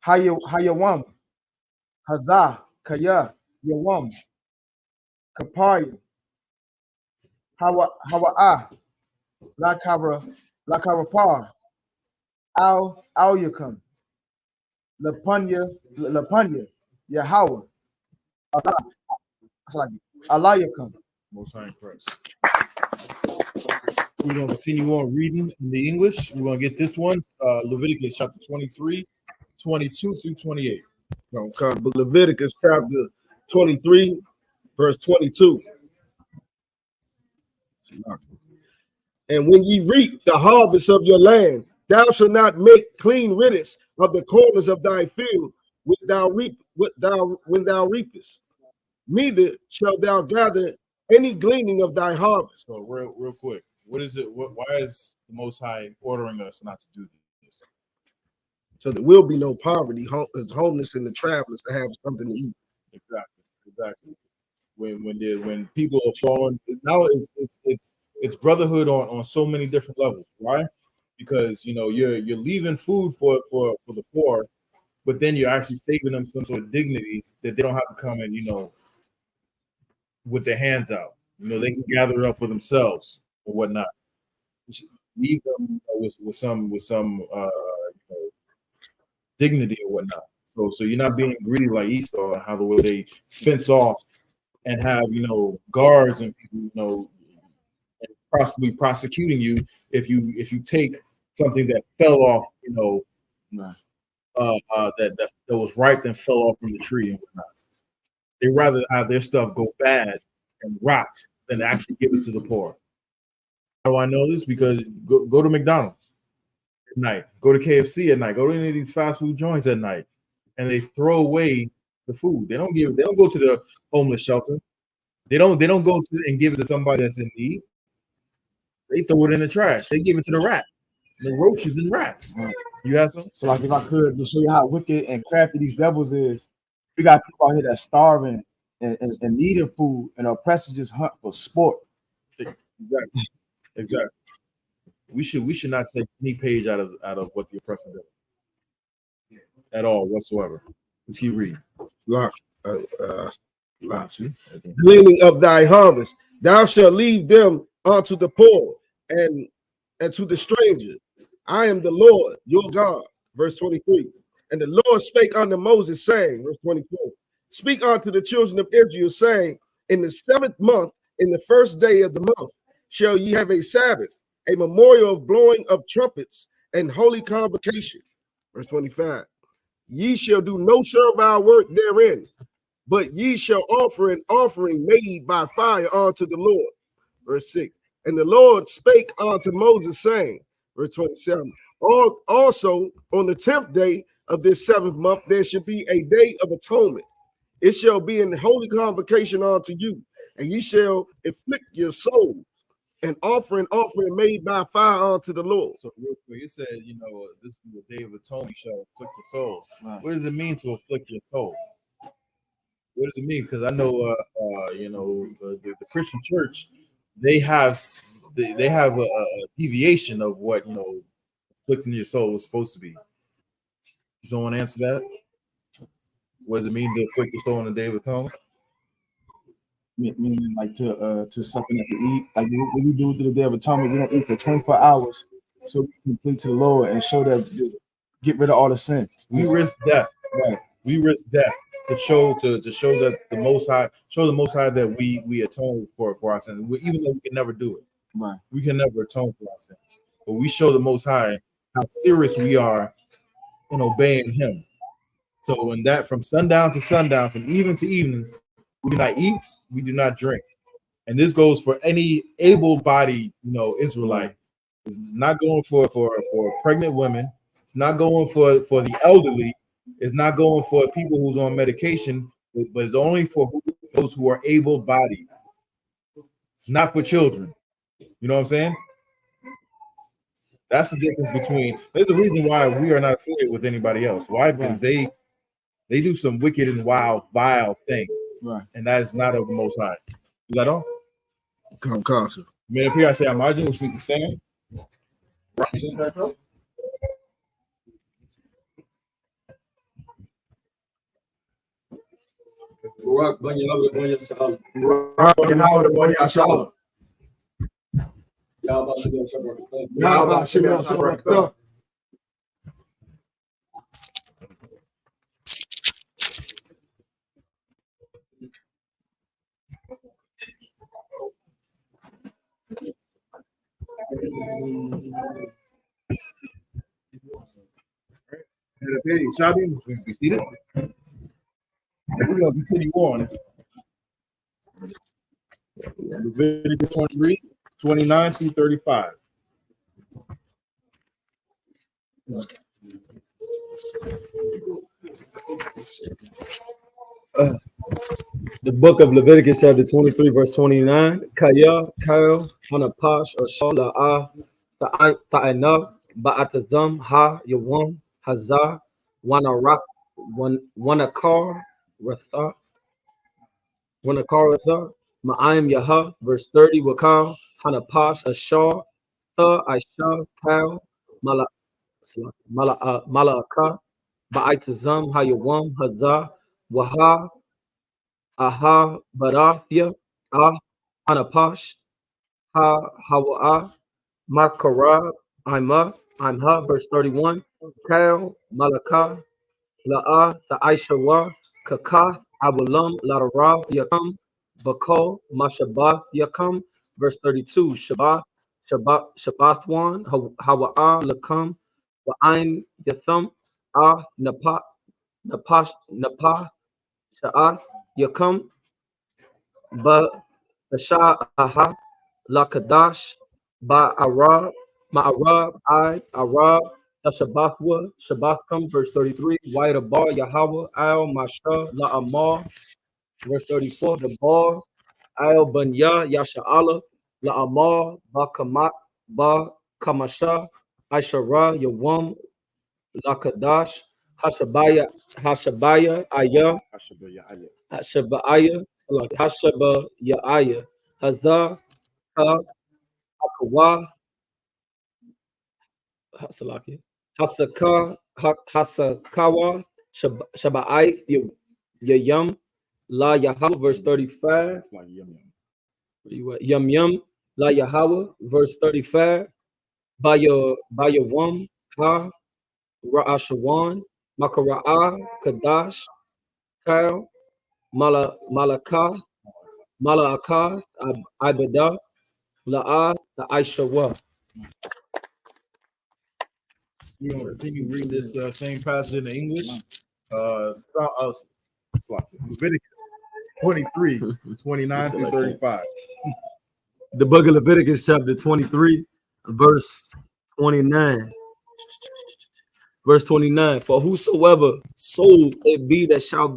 Hayawam, Hazah, Kaya, Yawam, Kapari, Hawa'ah, Lakarapar, Al Yakam, Lapanya, Yahweh, Allah Yakam. Most High in Christ. We're going to continue on reading in the English. We're going to get this one, Leviticus chapter 23, 22 through 28. Okay, but Leviticus chapter 23, verse 22. And when ye reap the harvest of your land, thou shalt not make clean riddance of the corners of thy field when thou reapest. Neither shalt thou gather any gleaning of thy harvest. So real quick, what is it? Why is the Most High ordering us not to do this? So there will be no poverty, homeless, and the travelers to have something to eat. Exactly. When people are falling, now it's brotherhood on so many different levels. Why? Because you're leaving food for the poor, but then you're actually saving them some sort of dignity that they don't have to come and with their hands out. They can gather it up for themselves or whatnot. Leave them with some dignity or whatnot. So you're not being greedy like Esau, how the way they fence off and have guards and people and possibly prosecuting you if you take something that fell off that was ripe and fell off from the tree and whatnot. They rather have their stuff go bad and rot than actually give it to the poor. How do I know this? Because go to McDonald's at night, go to KFC at night, go to any of these fast food joints at night, and they throw away the food. They don't go to the homeless shelter. They don't go to and give it to somebody that's in need. They throw it in the trash. They give it to the rats, the roaches and rats. You have some? So like if I could to show you how wicked and crafty these devils is, we got people out here that's starving and needing food, and oppressors just hunt for sport. Exactly. We should not take any page out of what the oppressor does at all whatsoever. Let's keep reading. Gleaning of thy harvest, thou shalt leave them unto the poor and to the stranger. I am the Lord your God. Verse 23. And the Lord spake unto Moses, saying, verse 24, speak unto the children of Israel, saying, in the 7th month, in the 1st day of the month, shall ye have a Sabbath, a memorial of blowing of trumpets and holy convocation. Verse 25. Ye shall do no servile work therein, but ye shall offer an offering made by fire unto the Lord. Verse 6. And the Lord spake unto Moses, saying, verse 27, also on the 10th day of this 7th month, there shall be a day of atonement. It shall be an holy convocation unto you, and ye shall afflict your souls, and offering made by fire unto the Lord. So real quick, it said, this is the day of atonement, you shall afflict your soul. Right. What does it mean to afflict your soul? What does it mean? Because I know, the Christian church, they have a deviation of what afflicting your soul is supposed to be. Someone answer that? What does it mean to afflict your soul on the day of atonement? Meaning like to something to eat. Like what we do to the day of atonement, we don't eat for 24 hours, so we can complete to the Lord and show that get rid of all the sins. We risk death. Right. We risk death to show that the Most High that we atone for our sins. Even though we can never do it. Right. We can never atone for our sins. But we show the Most High how serious we are in obeying Him. So in that, from sundown to sundown, from evening to evening, we do not eat, we do not drink. And this goes for any able-bodied, Israelite. It's not going for pregnant women. It's not going for the elderly. It's not going for people who's on medication, but it's only for those who are able-bodied. It's not for children. You know what I'm saying? That's the difference between. There's a reason why we are not affiliated with anybody else. Why? Because they do some wicked and wild, vile things. Right. And that is not of the Most High. Is that all? Come constant. Man, if here I say I'm margin, which we can stand. We see it. We're going to continue on. Leviticus 23, 29 through 35. The book of Leviticus, chapter 23, verse 29. Kaya, Kyle, Hanapash, or Shala, Ta'ana, Ba'atazam, Ha, Yawam, Hazar, Wanarak, Wanakar, Ratha, Ma'ayim Yaha, verse 30, Wakal, Hanapash, Ashar, Tha, Aisha, Kyle, Mala'aka, Ba'atazam, Ha, Yawam, Hazar, Waha, Aha, Barathia, Hanapash, Hawa, Makara, Imha, verse 31, Kal, Malaka, La'a, Ta'aishawa, Kakath, Abulam, Ladara, Yakam, Bako, Mashabath, Yakam, verse 32, Shabathwan, Hawa'a, Lakam, Wa'ain, Yatham, Napah, Sha'ath, Yakam, Ba Aha, Lakadash, Ba Arab, Ma'arab, Arab, Shabbathwa, Shabbathkam, verse 33, White Abar, Yahweh, Al Masha, La Amar, verse 34, the Bar, Al Banya, Yasha'ala, La Amar, Ba Kamat, Ba Kamasha, Aishara, Yawam, Lakadash, Hashabaya, Aya, Hashabaya, Hashabaya, Hazar, Hakawa, Hasalaki, Hasakawa, Shabai, Yayam, La Yahweh, verse 35. Yum Yum, La Yahweh, verse 35. Bayawam, Ha, Ra'ashawan, Makara'ah, Kadash, Kyle, Malakah, Ibadah, La'ah, the Aishawa. You know, continue read this same passage in English. Leviticus 23, 29 through 35. The book of Leviticus, chapter 23, verse 29. Verse 29. For whosoever soul it be that shall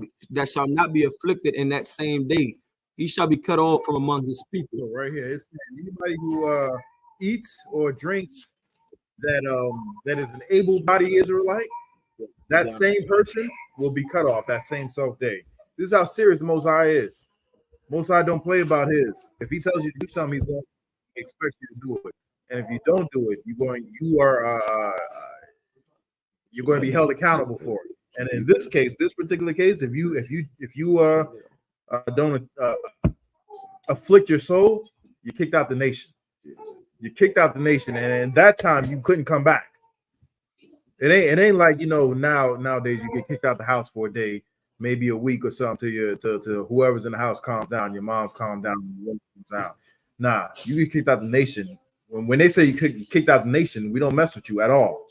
not be afflicted in that same day, he shall be cut off from among his people. So right here, it's anybody who eats or drinks that is an able-bodied Israelite, that same person will be cut off that same self-day. This is how serious the Most High is. Most High don't play about his. If he tells you to do something, he's going to expect you to do it. And if you don't do it, you're going to be held accountable for it. And in this case, this particular case, if you don't afflict your soul, you're kicked out the nation. You kicked out the nation, and at that time you couldn't come back. It ain't like nowadays you get kicked out the house for a day, maybe a week or something to whoever's in the house calms down, your mom's calmed down, your comes down. Nah, you get kicked out the nation. When they say you kicked out the nation, we don't mess with you at all.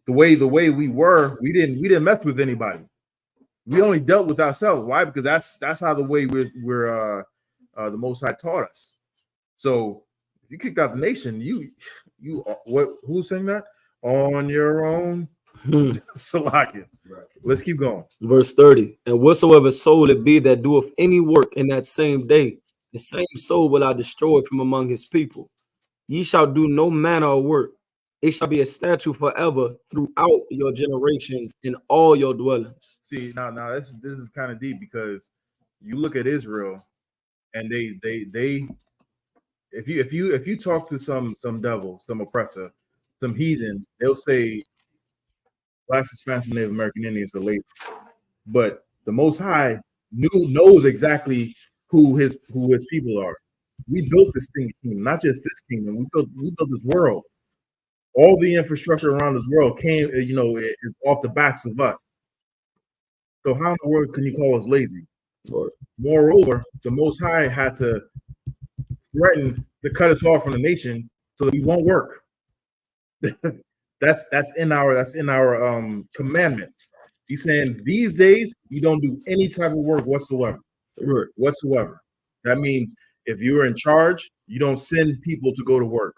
The way we were, we didn't mess with anybody. We only dealt with ourselves. Why? Because that's how the way we're the Most High taught us. So if you kicked out the nation, you who's saying that? On your own. Salakia. Right. Let's keep going. Verse 30. And whatsoever soul it be that doeth any work in that same day, the same soul will I destroy from among his people. Ye shall do no manner of work. It shall be a statute forever throughout your generations in all your dwellings. See, now this is kind of deep, because you look at Israel, and they if you talk to some devil, some oppressor, some heathen, they'll say Blacks, Hispanics, and Native American Indians are lazy. But the Most High knows exactly who his people are. We built this kingdom, not just this kingdom. We built this world. All the infrastructure around this world came, off the backs of us. So how in the world can you call us lazy? Moreover, the Most High had to threaten to cut us off from the nation so that we won't work. That's in our commandments. He's saying these days you don't do any type of work whatsoever. That means if you're in charge, you don't send people to go to work.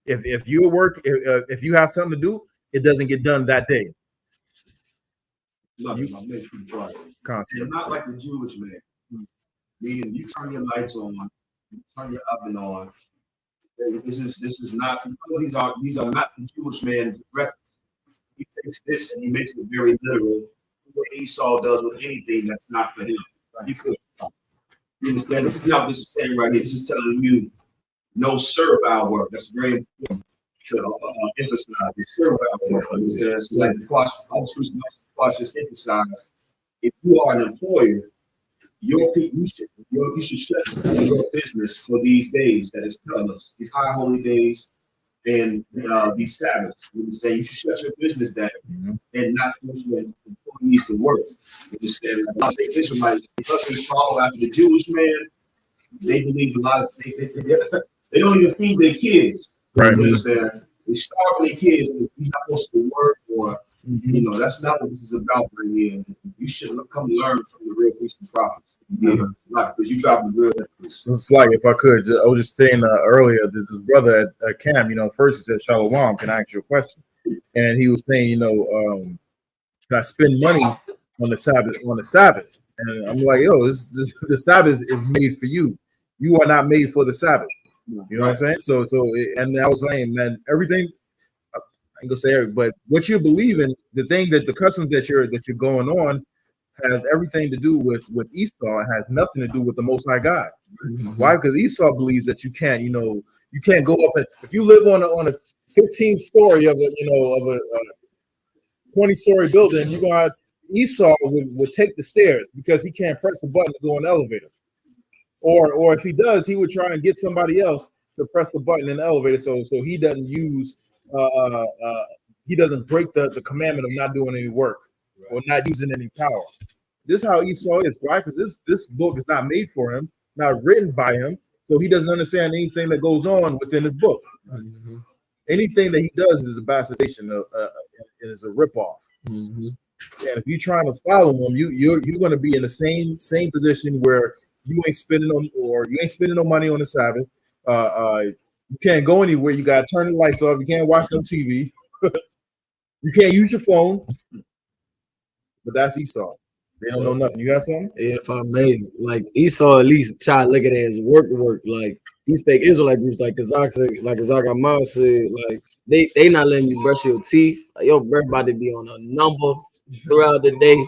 If you work, if you have something to do, it doesn't get done that day. Not like the Jewish man. Meaning you turn your lights on, you turn your oven on. This is not, because these are not the Jewish man direct. He takes this and he makes it very literal. What Esau does with anything that's not for him. You could. You understand? This is not what this is saying right here. This is telling you no servile work. That's very important to emphasize. The servile work. It's like the Quash just emphasized. If you are an employer, you should shut your business for these days that is telling us, these high holy days and these Sabbaths. You understand? You should shut your business down and not force your employees to work. You understand? A lot of Israelites, because they follow after the Jewish man, they believe a lot of they don't even feed their kids. Right. You understand? They starve their kids and you're not supposed to work, or that's not what this is about right here. You should come learn from the real priests and prophets. Because you drop the real. It's like, if I could, I was just saying earlier, there's this brother at camp, first he said, Shalom, can I ask you a question? And he was saying, I spend money on the Sabbath. And I'm like, the Sabbath is made for you. You are not made for the Sabbath. You know what I'm saying? So, and I was saying, man, everything, I ain't gonna say every, but what you believe in, the thing that the customs that you're going on has everything to do with Esau and has nothing to do with the Most High God. Why? Because Esau believes that you can't, you can't go up and if you live on a 15 story of a 20-story building, you're gonna Esau would take the stairs because he can't press a button to go in the elevator. Or if he does, he would try and get somebody else to press the button in the elevator so he doesn't use he doesn't break the commandment of not doing any work or not using any power. This is how Esau is, right? Because this book is not made for him, not written by him, so he doesn't understand anything that goes on within this book. Anything that he does is a bastardization, is a ripoff. And if you're trying to follow him, you're going to be in the same position where you ain't spending no money on the Sabbath. You can't go anywhere. You got to turn the lights off. You can't watch no TV. You can't use your phone. But that's Esau. They don't know nothing. You got something? Yeah, if I may, like Esau at least try to look at it as work. Like he spake Israelite groups, like Kazak said, like Kazak Ahmad said, like they not letting you brush your teeth. Like your breath about to be on a number throughout the day.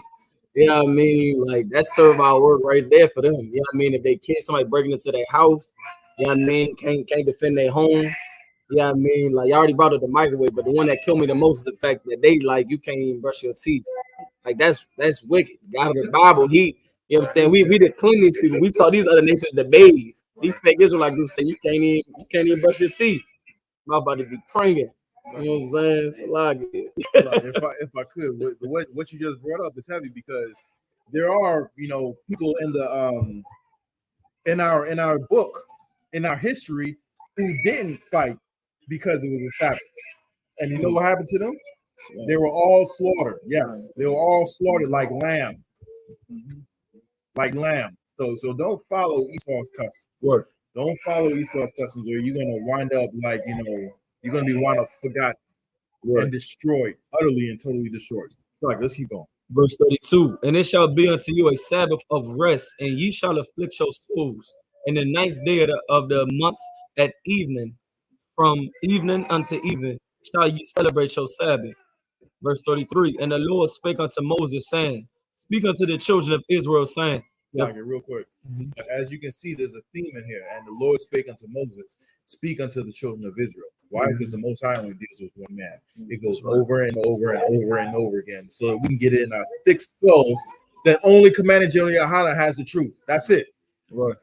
You know what I mean? Like that's servile work right there for them. You know what I mean? If they kill somebody breaking into their house, you know what I mean? Can't defend their home. You know what I mean? Like, you already brought up the microwave, but the one that killed me the most is the fact that they, like, you can't even brush your teeth. Like, that's wicked. God of the Bible, you know what I'm saying? We did clean these people. We taught these other nations to bathe. These fake Israelite groups say you can't even brush your teeth. I'm about to be cranking. You know what I'm saying? It's a lot good. If I could, what you just brought up is heavy because there are, people in the in our book, in our history, who didn't fight because it was a Sabbath. And you know what happened to them? They were all slaughtered. Yes, they were all slaughtered like lamb. Like lamb. So don't follow Esau's customs. Work. Don't follow Esau's customs, or you're gonna wind up like you're gonna be wound up forgotten and destroyed, utterly and totally destroyed. So let's keep going. Verse 32, and it shall be unto you a Sabbath of rest, and ye shall afflict your souls. And the 9th day of the month at evening, from evening unto evening, shall ye celebrate your Sabbath. Verse 33, and the Lord spake unto Moses, saying, speak unto the children of Israel, saying, Real quick. As you can see, there's a theme in here. And the Lord spake unto Moses, speak unto the children of Israel. Why? Because the Most High only deals with one man. It goes over and over and over and over again. So that we can get it in our thick skulls that only Commander General Yahanna has the truth. That's it. right.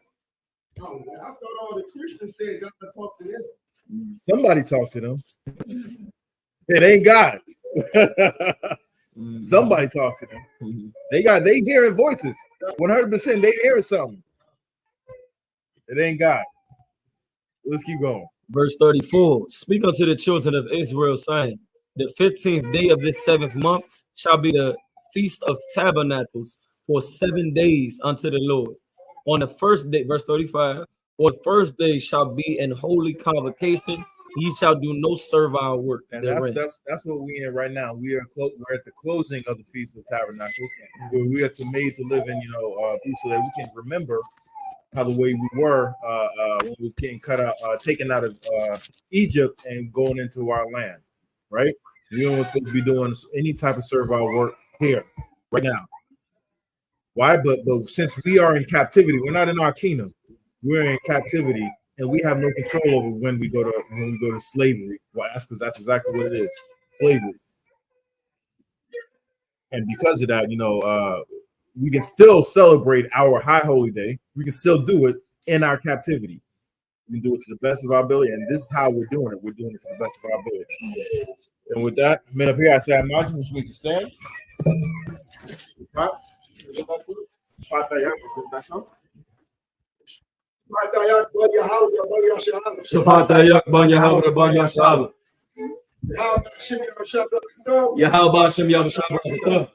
Oh, I thought all the Christians said God talked to them. Somebody talk to them. It ain't God. Somebody talks to them. They hearing voices. 100% they hearing something. It ain't God. Let's keep going. Verse 34, speak unto the children of Israel, saying, the 15th day of this 7th month shall be the feast of tabernacles for 7 days unto the Lord. On the first day, verse 35, on the first day shall be an holy convocation. Ye shall do no servile work. And that's what we in right now. We're at the closing of the Feast of Tabernacles, where we are made to live in, peace, so that we can remember how the way we were when we was getting taken out of Egypt and going into our land, right? We don't supposed to be doing any type of servile work here right now. Why? But since we are in captivity, we're not in our kingdom. We're in captivity, and we have no control over when we go to slavery. Well, that's exactly what it is, slavery. And because of that, we can still celebrate our high holy day. We can still do it in our captivity. We can do it to the best of our ability, and this is how we're doing it. We're doing it to the best of our ability. And with that, men up here, I say, imagine which means to stand. Shapatayak Banyahabra Banyashab. Yahabashim Yabshabra.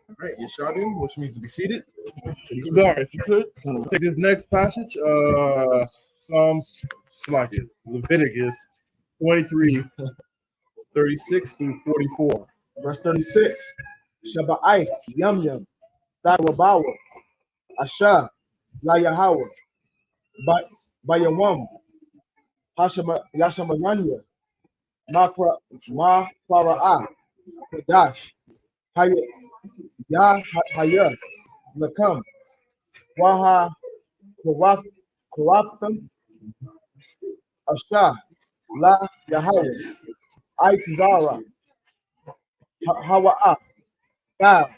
All right, Yeshadim, which means to be seated. If you could take this next passage, Leviticus 23, 36 through 44. Verse 36. Shabbat, yum yum. Dawabawa, Asha, La Yahweh, Bayawam, Yashamayanya, Ma Para'a, Dash, Haya, Haya, Lakam, Waha, Kawafam, Asha, La Yahweh, Aitzara, Hawa'a, Ka,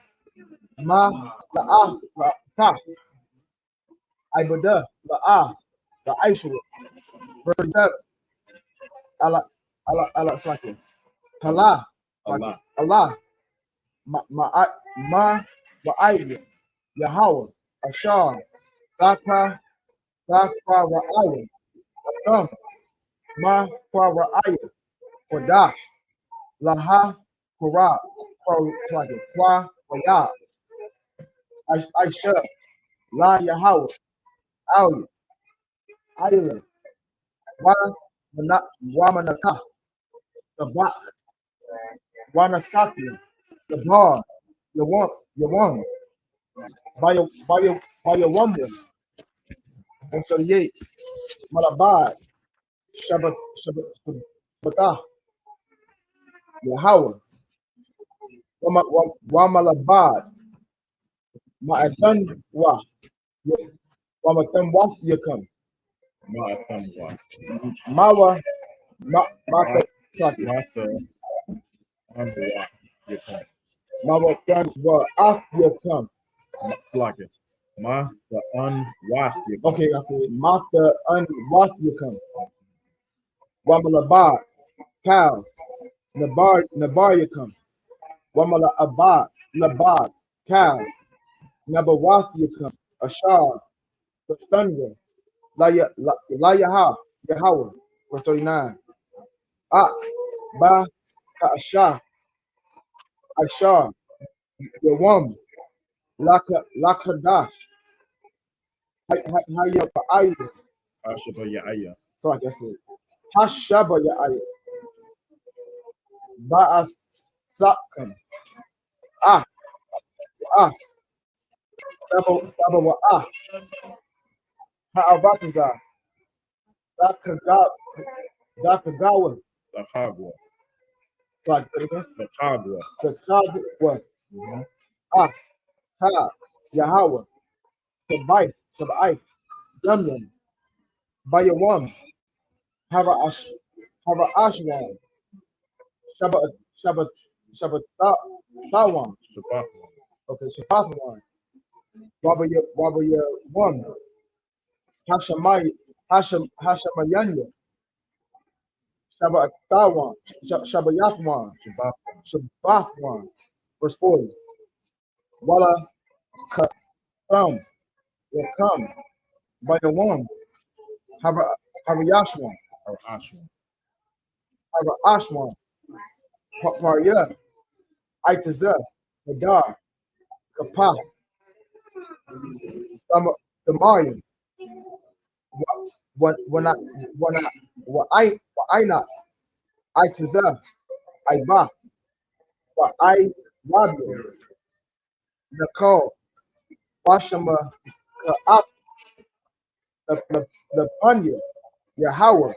Ma, La'ah, Ka, Ibada, La'ah, the Aisha, verse 7, Allah, Saki, Allah, Allah, Ma'ayya, Yahweh, Ashar, Daka, Ra'ayah, Adam, Ra'ayah, Kodash, Laha, Korah, Kwa, Raya, Aisha, La Yahweh, Ali, Ayla, Wamanaka, the Bak, Wanasaki, the Bar, Yawam, by your woman, and so ye, Malabad, Shabbat, Yahweh, Wamalabad, Ma'adan Wa, Wamatan Wa Yakam, Mawa, Mata Saki, Mawatan Wa Af Yakam. Okay, I said Mata Unwath Yakam, Wamalabad, Cow, Nabar Yakam, Wamala Abad, Labad, Cow, Nabawath Yakam, Ashar, the thunder, Layaha, Yahweh, verse 39. Ba, Ashar, Ashar, Yawam, Lakadash, Hayya, so I guess it. Hashaba Ya'aya, Ba'as Sakam, Daba Ha'avakiza, Dakagawa, so I said again, the Kagwa, Ha, Yahweh, Shabai, Yamyan, Bayawam, Hava Ashwan, Tawan, okay, Shapathwan, Wabaya one, Hashamayanya, Tawan, Shabayathwan, Shabathwan, verse 40. Wala Kam, Yakam, Bayawam, Hava Yashwan, Hava Ashwan, Parya, Itazah, Hadar, Kapah, the Mayan, when I not, Itazah, Iba, I Rabbi, Nakal, Washama, the Panya, Yahweh,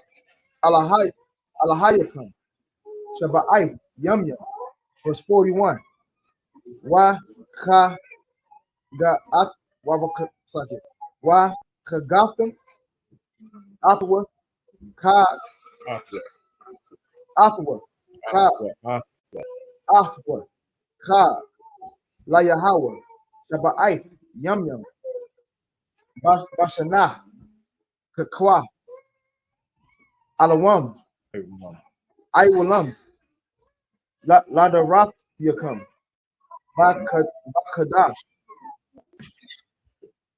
Alahayakam, Shabbai, Yamya, verse 41. Wa ka ga at wa kagatham atwa ka atwa ka atwa ka la Yahweh Shabbai Yamyam Bashana Kakwa Alawam I will la the Rath Yakam Bakadash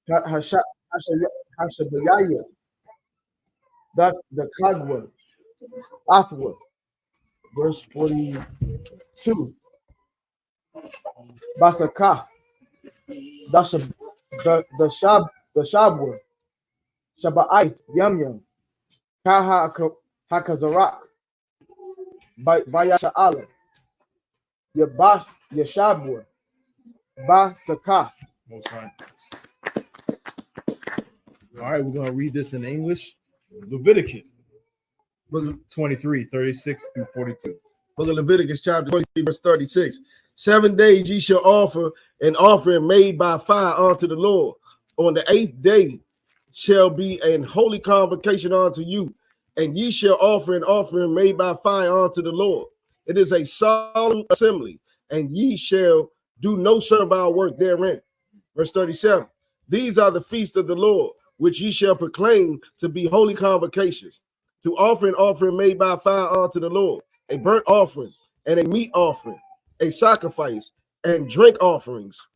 Hashabayaya that the Kagwa Athwa verse 42 Basaka that's the Shabwa Shabait Yam Kaha Hakazarak Bayasha Allah Yabash Yashabwa Basaka Most High. All right, we're going to read this in English. Leviticus 23, 36 through 42. Book of Leviticus chapter 23, verse 36. 7 days ye shall offer an offering made by fire unto the Lord. On the 8th day shall be an holy convocation unto you, and ye shall offer an offering made by fire unto the Lord. It is a solemn assembly, and ye shall do no servile work therein. Verse 37. These are the feasts of the Lord, which ye shall proclaim to be holy convocations, to offer an offering made by fire unto the Lord, a burnt offering and a meat offering, a sacrifice and drink offerings,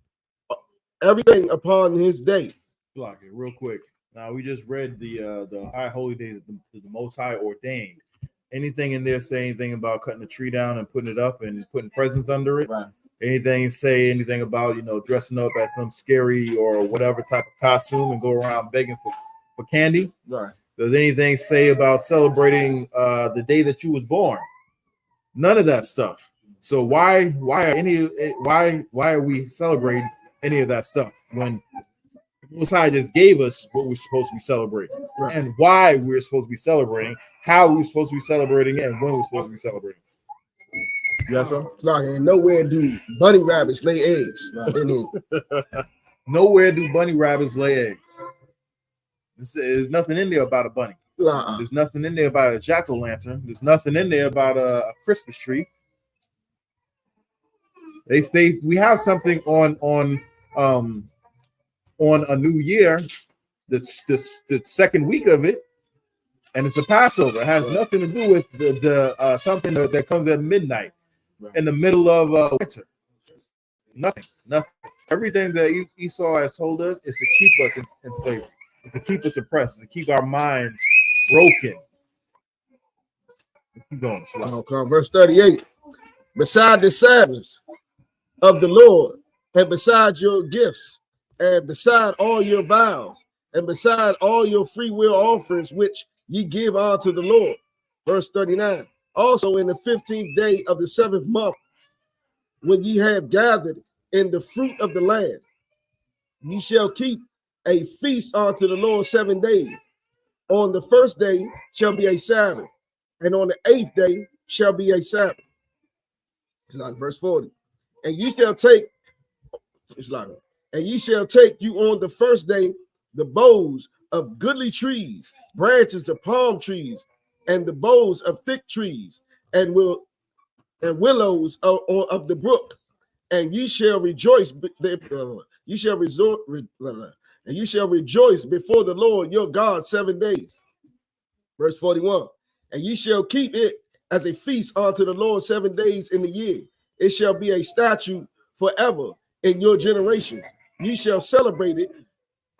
everything upon his day. Block it real quick. Now we just read the high holy days the Most High ordained. Anything in there say anything about cutting the tree down and putting it up and putting presents under it? Right. Anything say anything about dressing up as some scary or whatever type of costume and go around begging for candy? Right. Does anything say about celebrating the day that you was born? None of that stuff. So why are we celebrating any of that stuff when Most High just gave us what we're supposed to be celebrating, Right. and why we're supposed to be celebrating, how we're supposed to be celebrating it, and when we're supposed to be celebrating? Yes, sir. Like, and nowhere do bunny rabbits lay eggs. Right. Nowhere do bunny rabbits lay eggs. There's nothing in there about a bunny. There's nothing in there about a jack-o'-lantern. There's nothing in there about a Christmas tree. We have something on a new year, the second week of it, and it's a Passover. It has nothing to do with the something that comes at midnight in the middle of winter. Nothing. Everything that Esau has told us is to keep us in slavery, to keep us oppressed, to keep our minds broken. Let's keep going. Okay, verse 38. Beside the Sabbaths of the Lord, and beside your gifts, and beside all your vows, and beside all your free will offerings which ye give unto the Lord. Verse 39. Also in the 15th day of the 7th month, when ye have gathered in the fruit of the land, ye shall keep a feast unto the Lord 7 days. On the first day shall be a Sabbath, and on the 8th day shall be a Sabbath. It's like verse 40. And ye shall take, and ye shall take you on the first day the boughs of goodly trees, branches of palm trees, and the boughs of thick trees, and willows of the brook, and ye shall rejoice. You shall resort, and you shall rejoice before the Lord your God 7 days. Verse 41. And ye shall keep it as a feast unto the Lord 7 days in the year. It shall be a statute forever in your generations. Ye shall celebrate it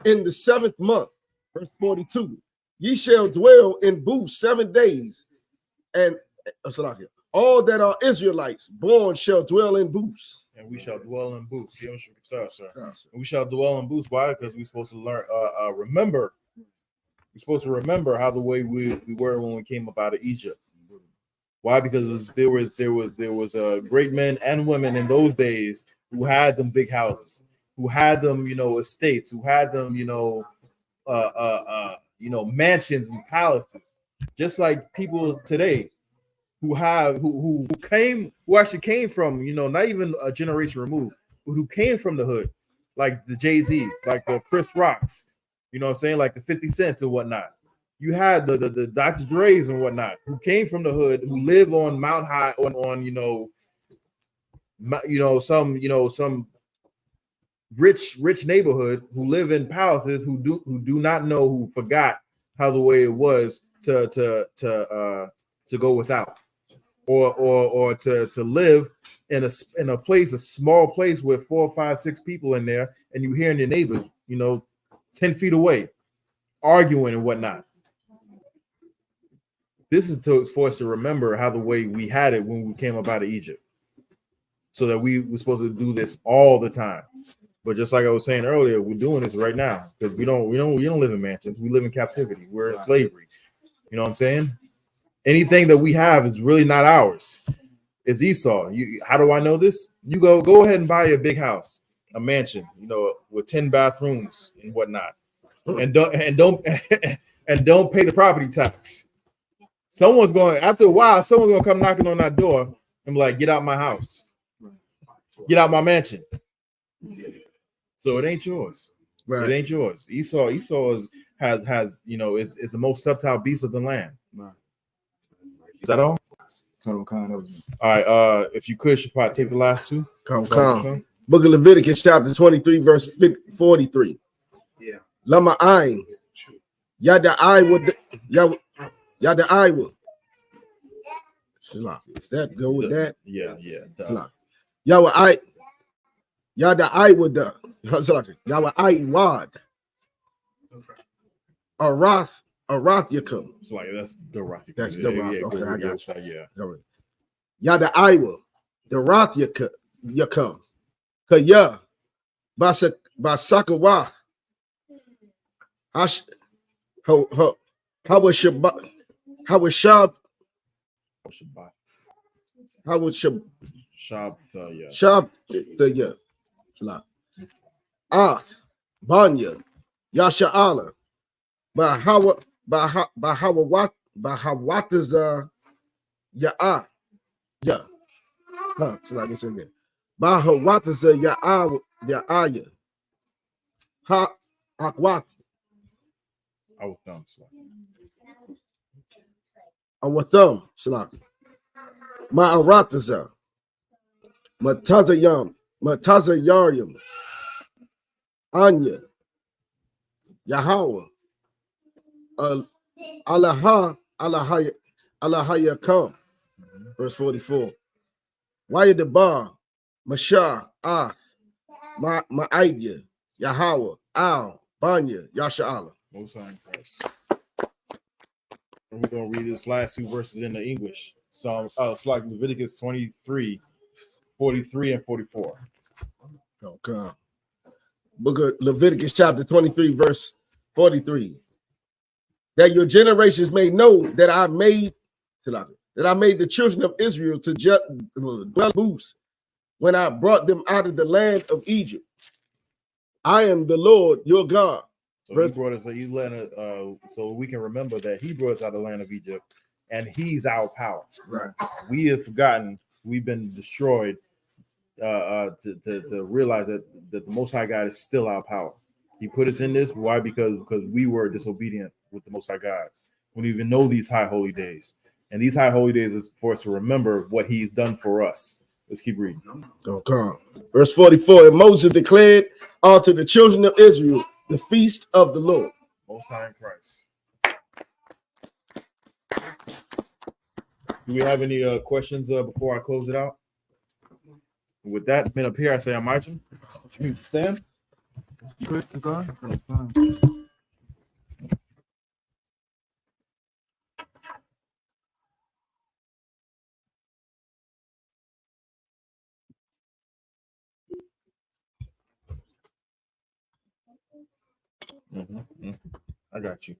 in the 7th month. Verse 42. Ye shall dwell in booths 7 days, and all that are Israelites born shall dwell in booths. And we shall dwell in booths. We shall dwell in booths. Why? Because we're supposed to learn, remember. We're supposed to remember how the way we were when we came up out of Egypt. Why? Because there was great men and women in those days who had them big houses, who had them, estates, who had them, mansions and palaces, just like people today who actually came from, not even a generation removed, but who came from the hood, like the Jay-Z's, like the Chris Rocks, what I'm saying, like the 50 Cents and whatnot. You had the Dr. Dre's and whatnot, who came from the hood, who live on Mount High, some rich neighborhood, who live in palaces, who do not know, who forgot how the way it was to go without, or to live in a place, a small place with 4, 5, 6 people in there, and you hearing your neighbors, 10 feet away, arguing and whatnot. This is for us to remember how the way we had it when we came up out of Egypt, so that we were supposed to do this all the time. But just like I was saying earlier, we're doing this right now because we don't live in mansions. We live in captivity. We're in slavery. You know what I'm saying? Anything that we have is really not ours. It's Esau. How do I know this? You go ahead and buy a big house. a mansion, you know, with 10 bathrooms and whatnot, and don't and don't pay the property tax. Someone's going after a while. Someone's gonna come knocking on that door and be like, "Get out my house, get out my mansion." So it ain't yours. Right. It ain't yours. Esau has you know is the most subtle beast of the land. Right. Is that all? All right. If you could, Shabbat, take the last two. Come. Book of Leviticus, chapter 23, verse 43. Yeah. Lama ayin. Yada I would. Yada I would. Is that go with that? Yeah. Yawa I. Yada I would. Yawa I wad. Arath Yakum. It's like that's the Roth. That's the Roth. Yeah, Okay, I got you. Yeah. Yada I will. The Roth Yakum. Kaya. Basakawath. How was Shabbat? How was Shab? How was Shab? Shab the Ath Banya Yasha'ala Bahawat is Ya'a so like it's in there. Bahawat is Ya'aya Ha Akwat Awatham Salaki Ma'arataza Matazayam Matazayaryam Anya Yahweh Allahayakam. Verse 44. Why the bar Mashah Ath Ma'idya Yahweh Al Banya Yasha'ala. Most High in Christ. And we're gonna read this last two verses in the English. So it's like Leviticus 23, 43 and 44. Okay. Book of Leviticus chapter 23, verse 43. That your generations may know that I made the children of Israel to dwell booths when I brought them out of the land of Egypt. I am the Lord your God. So he brought us, so we can remember that he brought us out of the land of Egypt, and he's our power. Right. We have forgotten we've been destroyed to realize that the Most High God is still our power. He put us in this. Why? Because we were disobedient with the Most High God. We don't even know these high holy days. And these high holy days is for us to remember what he's done for us. Let's keep reading. Okay. Verse 44. And Moses declared unto the children of Israel the feast of the Lord. Most High in Christ. Do we have any questions before I close it out? With that, men up here, I say I'm marching. Which means to stand. I got you.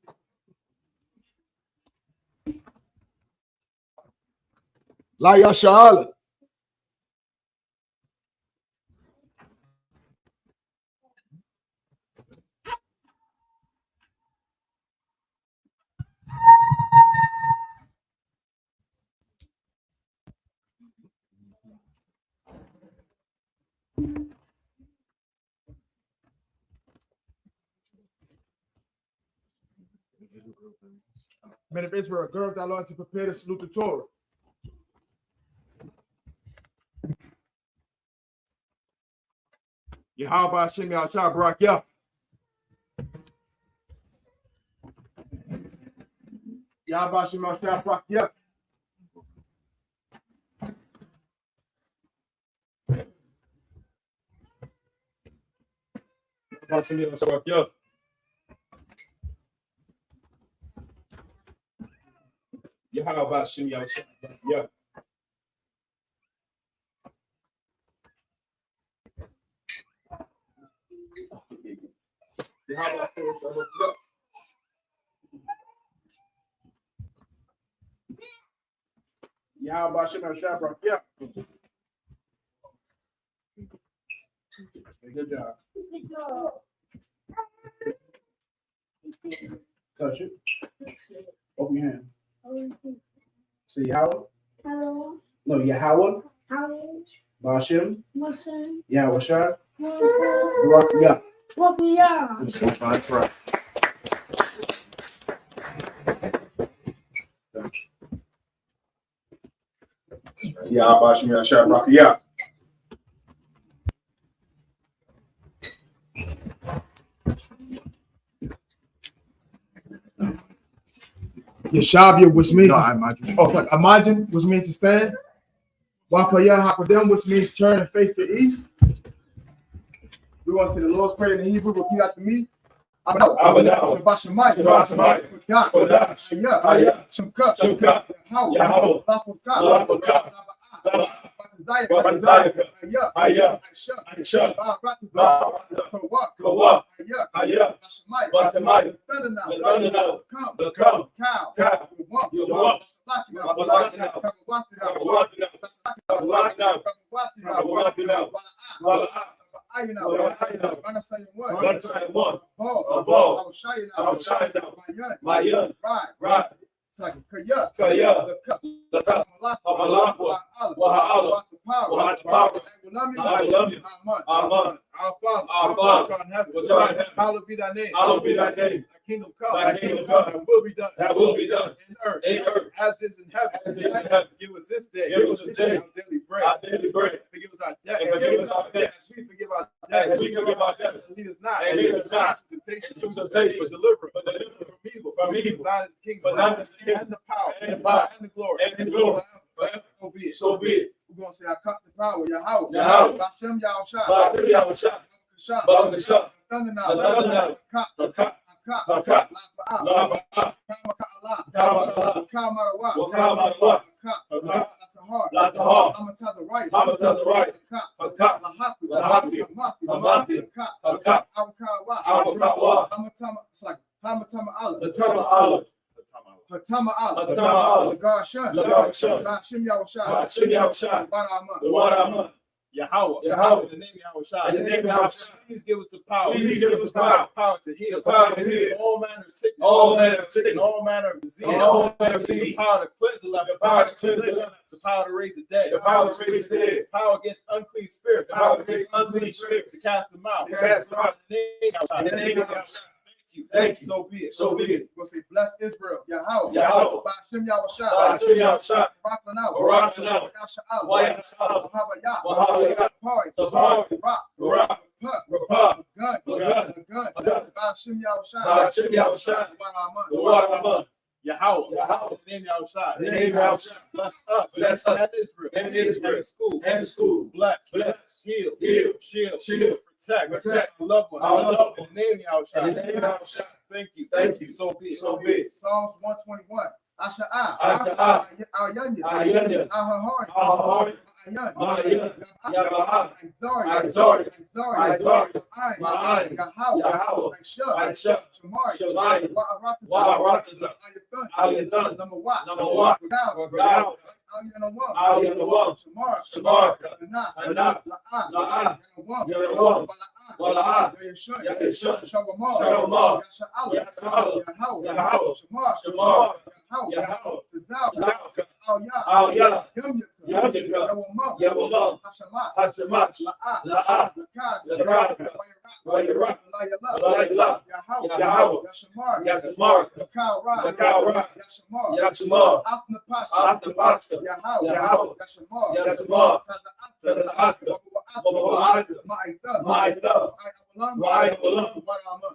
La Yasha'ala. Men of Israel, gird thy Lord to prepare to salute the Torah. Yahweh Hashem Yahshua Barak Yah. Yahweh Hashem Yahshua Barak Yah. Yahweh Hashem Yahshua Barak Yah. Yahweh Hashem Yahshua Barak Yah. Good job. Touch it. Open your hand. Say Yahweh. No, Yahweh. Bashem. Yahweh Shah. Barak Yah. That's right. Yeah, Bashem Yashar Barak Yah. Yeshabia, which means imagine. imagine, which means to stand. Wapaya Hakodem, which means turn and face the east. We want to say the Lord's Prayer in the Hebrew. Repeat after me. Abadao. Bashamai. Shemka. Yahweh. Lapaka. I.S.U.P.K. Our Father, which art in heaven, hallowed be thy name. Hallowed be thy name. Thy kingdom come. Thy kingdom come. Thy will be done. That will be done In earth. in earth As is in heaven. as it is in heaven. Give us this day. Give us this day our daily bread. our daily bread. Forgive us our debt. And forgive us our debts. As we forgive our As debtors. we forgive our debtors. And lead us not. And lead us not into temptation. into temptation. But deliver us But deliver us from evil. from evil. Thine is the kingdom. For thine is the kingdom. And the power. And the power. And the glory. And the glory. Forever. So be it. So be it. We're going to say, I cut the power. Yahweh. Yahweh. Bashem Yahushua. Ba'adim Yahushua. Ba'adim Thunder Kah. Kah. Kah. La'ba'a. Kama'a. Wakama'a. That's the heart. I'm to the right. I'm to the right. Kah. Lahapi. Hamathi. Kah. Awakawa. It's like Hamatama Allah. The Tama Allah. Hatama Allah. Hatama Allah. Lagar Shun. Lagar Shun. Bashim Yahushua. Ba'ashim Yahushua. Barama. The water Aman. Yahweh. Yahweh. In the name of Yahushua. In the name of Yahushua. Please give us the power. Please give us the power. Power to heal. The power to heal. All manner of sickness. All manner of sickness. And all manner of disease. And all manner of The disease. power to cleanse the life. The power to cleanse the life. The power to raise the dead. The power to raise the dead. Power against unclean spirits. The power against unclean spirits. To cast them out. To cast them out. In the name of Yahushua. In the name of Yahushua. Thank you. Thank you. So be it. So be it. We'll say, bless Israel. Yahweh. Yahweh. Bashim Yahushua. Ba'ashim Yahushua. Barak Lanao. Barak Lanao. Yasha'al. Wayasha'al. Wahabaya. Wahabaya. Pari. Tapari. Rock. Barak. Puck. Rapah. Gun. Gun. Gun. Bashim Yahushua. Ba'ashim Yahushua. Barama. The water Aman. Yahweh. Yahweh. In the name of Yahushua. In the name of Yahushua. Bless us. Bless us. And Israel. And Israel. And the school. And the school. Bless. Bless. Heal. Heal. Shield. Shield. Protect. Protect. Our loved ones. Our loved ones. In the name of Yahushua. In the name of Yahushua. Thank you. Thank you. So be it. So be it. Psalms 121. Asha'a. Asha'a. Ayanya. Ayanya. Ahahari. Ahahari. Ayan. Ma'ayan. Yaba'a. Exari. Exari. Exari. Exari. Ma'ayin. Ma'ayin. Yahweh. Yahweh. Aishah. Aishah. Shamari. Shamari. Wa'aratazah. Wa'aratazah. Ayathan. Number what? Number what? Without. Ali and the one. Shamar. Shamar. Anah. Anah. La'ah. La'ah. Yalawam. Yalawam. Wala'ah. Wala'ah. Yashun. Yashun. Shawamar. Shawamar. Yasha'al. Yasha'al. Yahweh. Yahweh. Shamar. Shamar. Yahweh. Yahweh. Tazal. Tazal. Al-Yah. Al-Yah. Yamyaka. Yamyaka. Yawamam. Yawamam. Hashamat. Hashamat. La'ah. La'ah. Lakad. Lakad. Layala. Wayirah. Layala. Yahweh. Yahweh. Yashamar. Yashamar. Lakal Ra. Lakal Ra. Yashamar. Yashamar. Afna Pasha. Afna Pasha. Yahweh. Yahweh. Yashamar. Yashamar. Taza'at. Taza'at. Ma'ita. Ma'ita. Wa'ayalam.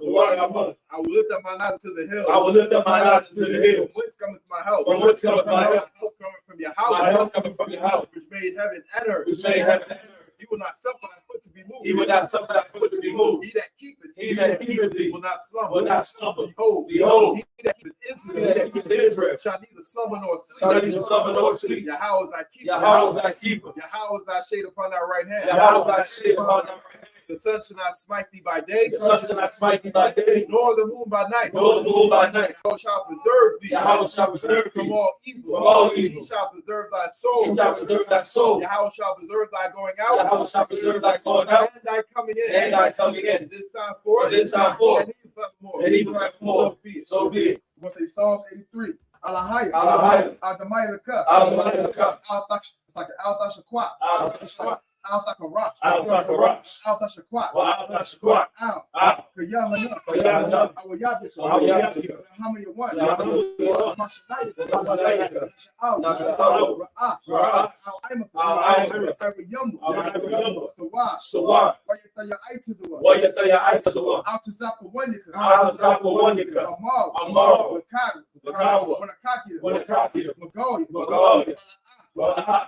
Wa'ayalam. I will lift up my eyes to the hill. I will lift up my eyes to the hills. From whence cometh my help? From whence cometh my help? Help coming from My Yahweh. help coming from Yahweh, Which made heaven and earth. which made heaven and earth. He will not suffer thy foot to be moved. He will not suffer thy foot to be moved. He that keepeth. He that keepeth thee will not slumber. will not slumber. Behold. Behold. He that keepeth He that Israel. keepeth Israel Shall neither slumber nor sleep. shall neither slumber nor sleep. Yahweh is thy keeper. Yahweh is thy keeper. Yahweh is thy shade upon thy right hand. Yahweh is thy shade upon thy right hand. The sun shall not smite thee by day, The sun shall not smite thee by day, nor the moon by night. nor the moon by night. Thou shalt preserve thee Yahweh shall preserve from thee all evil. from all evil. He shall preserve thy He soul. shall preserve thy soul. Yahweh shall preserve thy going out. Yahweh shall preserve thy going out And thy coming in. and thy coming in. This time forth. From this time forth. And even forevermore. And even forevermore. So be it. So be it. We'll say Psalm 83. Alahaya. Alahaya. Adamayalaka. Alahaya. It's like an Al-Tashaqua. Al-Tashaqua. Al-Takarash. Al-Tashaqua. Al-Tashaqua. Al-Tashaqua. Al. Kayahana. Kayahana. Awayabika. Awayabika. Hamayawan. Yahanna. Mashanayika. Mashanayika. Nasha'al. Nasha'al. Ra'ah. Ra'ah. Al-Aimaka. Al-Aimaka. Awayamma. Awayamma. Sawah. Sawah. Wayatayaitazawa. Wayatayaitazawa. Al-Tazapawanyika. Al-Tazapawanyika. Amal. Amal. Wakaru. Wakaru. Wanakakira. Wanakakira. Magoya. Magoya. Wala'ah.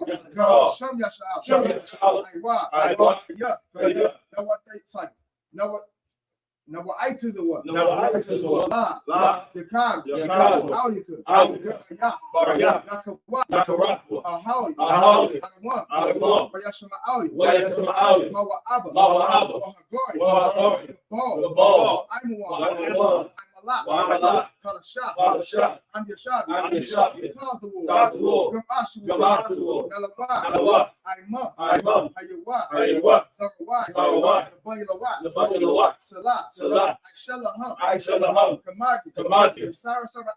That's the call. call. Shum Yasha'al. Shum Yasha'al. Aywa. Aywa. Yeah. Kaya. Know what they say. Know what iTunes are what? Now I is what? La. La. Yakar. Yakar. Auyaka. Auyaka. Ya. Baraya. Nakawa. Nakarakwa. Ahawi. Ahawi. Adamwa. Adamwa. Wayashama Aui. Wayashama Aui. Mawa Abba. Mawa Abba. Wahagori. Wahagori. The ball. The ball. Aimawa. Aimawa. Amala. Kalasha. Kalasha. I'm Yashab. I'm Yashab. Taz the war. Taz the war. Gamashu. Gamashu. Nalawa. Nalawa. Aima. Aima. Ayawa. Ayawa. Sarawai. Sarawai. Nabayalawa. Nabayalawa. Salah. Salah. Shalaham. Shalaham. Kamaki. Kamaki. Sarah Sarah.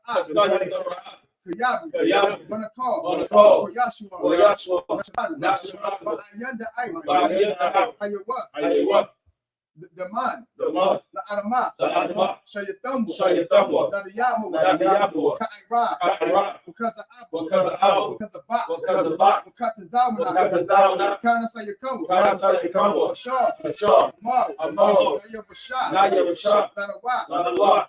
Kayabi. Kayabi. Wanakal. Wanakal. Koyashua. Koyashua. Nashad. Ayanda Aima. Ayanda. Ayawa. Ayawa. The man. The man. The Adama. The Adama. Shayatambo. Shayatambo. The Yamu. The Yamu. Kaira. Kaira. Because of Abu. Because of Abu. Because of Bak. Because of Bak. Because of Zamana. Because of Zamana. Kana Sayakambo. Kana Sayakambo. Bashar. Bashar. Amar. Amar. Naya Bashar. Naya Bashar. Nanawa. Nanawa.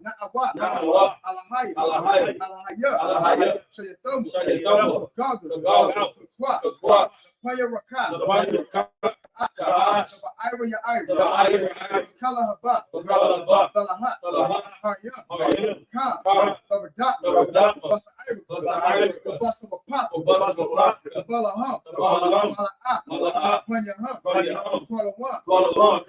Na'awa. Na'awa. Alahaya. Alahaya. Alahaya. Alahaya. Shayatambo. Shayatambo. Gaga. Gaga. Kwa. Kwa. Paya Rakat. The Paya Rakat. Ka'ash. Ira ya Ira. The Ira. Kala Haba. Kala Haba. Balahat. Balahat. Harya. Harya. Ka. Ka. Babadat. Babadat. Basa Ira. Basa Ira. Basa Bapat. Basa Bapat. Balaham. Balaham. Mala'at. Mala'at. Panyaham. Panyaham. Kwalawan. Kwalawan.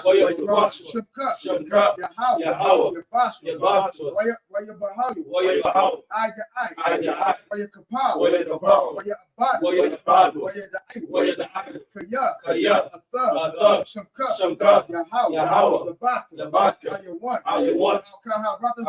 Waya Shubka. Shubka. Yahawah. Yahawah. Yabashu. Yabashu. Waya Bahalu. Waya Bahalu. Aya Ay. Aya. Waya Kapal. Waya Kapal. Waya Abad. Waya Abad. Waya Da'i. Waya Da'i. Kaya. Kaya. Athar. Shubka. Shubka. Yahawah. Yahawah. Labaka. Labaka. Ayawan. Ayawan. Alkaha. Brothers.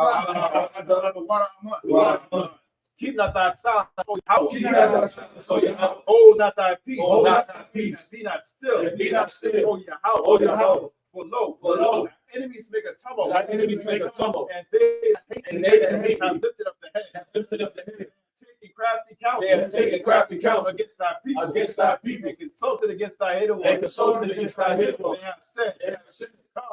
Wara. Keep not thy silence, O Yahweh. Keep not thy silence, O Yahweh. Hold not thy peace. Hold not thy peace. Be not still. Be not still. O Yahweh. O Yahweh. For lo, thy enemies make a tumult. Thy enemies make a tumult. And they that hate thee have lifted up the head. have lifted up the head. Taking crafty counsel. They have taken crafty counsel against thy people. against thy people. And consulted against thy hidden And ones. consulted against thy hidden ones. They have said, They have said, come,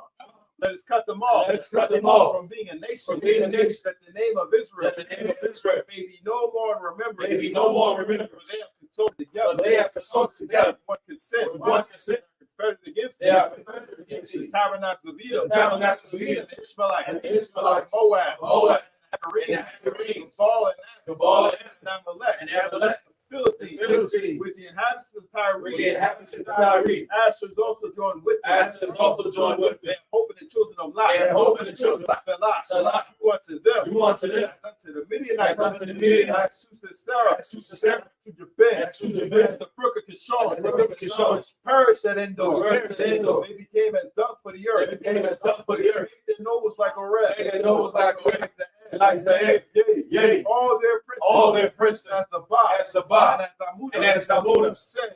let us cut them off. Let us cut them off. From being a nation. From being a nation. That the name of Israel. That the name of Israel may be no more remembered. may be no more remembered. For they have consulted together. But they have consulted together. One consent. With one consent. Confederate against They are thee. confederate against The thee. Tabernacles of Edom. The Tabernacles of Edom. And the Ishmaelites. And the Ishmaelites. Moab. Moab. And And the Baal and Baal and Amalek. and Amalek. Philistine. Philistine. With the inhabitants of Tyre. With the inhabitants of Tyre. Asher is also joined with them. Asher is also joined with them. They have hope in the children of Lot. They have hope in the children of Lot. Selah. Selah. You unto them. You unto them. As unto the Midianites. As unto the Midianites. As to Sarah. As to Sarah. To Jabin. As to Jabin. The brook of Kishon. The brook of Kishon. Which perished at Endor. Perished at Endor. They became as dung for the earth. They became as dung for the earth. Make their nose like a red. Make their nose like a red. Like the egg. Yea. All their princes. As Sabah. As Sabah. And as Amunah.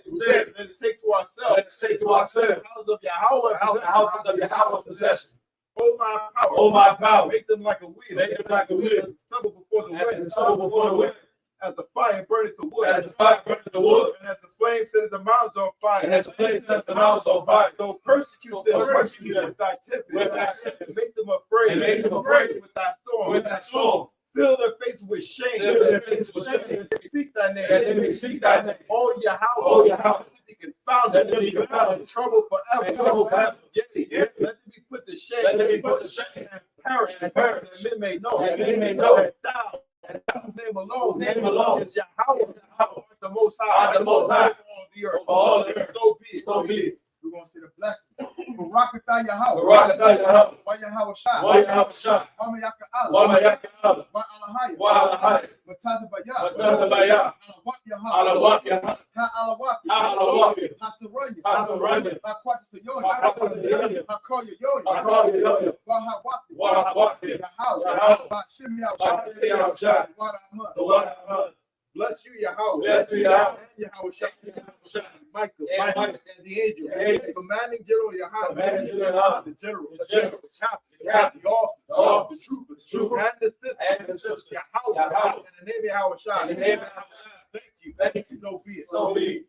Who said, let us say to ourselves. Let us say to ourselves. The houses of Yahweh. The houses of Yahweh possession. Oh my power. Oh my power. Make them like a wheel. Make them like a wheel. As the stubble before the wind. As the stubble before the wind. As the fire burneth the wood. As the fire burneth the wood. And as the flame setteth the mountains on fire. And as the flame setteth the mountains on fire. So persecute them. Persecute them. With thy tempest. With thy tempest. And make them afraid. And make them afraid. With thy storm. With thy storm. Fill their faces with shame. Fill their faces with shame. That they seek thy name. That they may seek thy name. Oh Yahweh. Oh Yahweh. Let them be confounded. Let them be confounded. In trouble forever. In trouble forever. Yea. Let them be put to shame. Let them be put to shame. And perish. And perish. That men may know. That men may know. That thou, whose name alone, Whose name alone is Yahweh, the Most High, the Most High, over all the earth. over all the earth. So be it. So be it. We're going to say the blessing. Barakatah Yahweh. Barakatah Yahweh. Wa Yahweh Shah. Wa Yahweh Shah. Wa Mayaka Allah. Wa Mayaka Allah. Wa Alahaya. Wa Alahaya. Matata Bayah. Matata Bayah. Alawak Yahweh. Alawak Yahweh. Ha Alawak. Ha Alawak. Ha Saraya. Ha Saraya. Ha Kwata Sayoya. Ha Kwata Sayoya. Ha Koya Yoya. Ha Koya Yoya. Wa Hawaki. Wa Hawaki. Yahweh. Yahweh. Wa Shimmy Out. Wa Shimmy Out Shah. Wa Rahman. Wa Rahman. Bless you, Yahweh. Bless you, Yahweh. And Yahweh Shah. Michael. And the angel. Commanding General Yahanna. Commanding General. The general. The general. The captain. The captain. The officer. The officer. The trooper. The trooper. And the sister. And the sister. Yahweh. Yahweh. In the name of Yahweh Shah. In the name of Yahweh. Thank you. Thank you. So be it. So be it.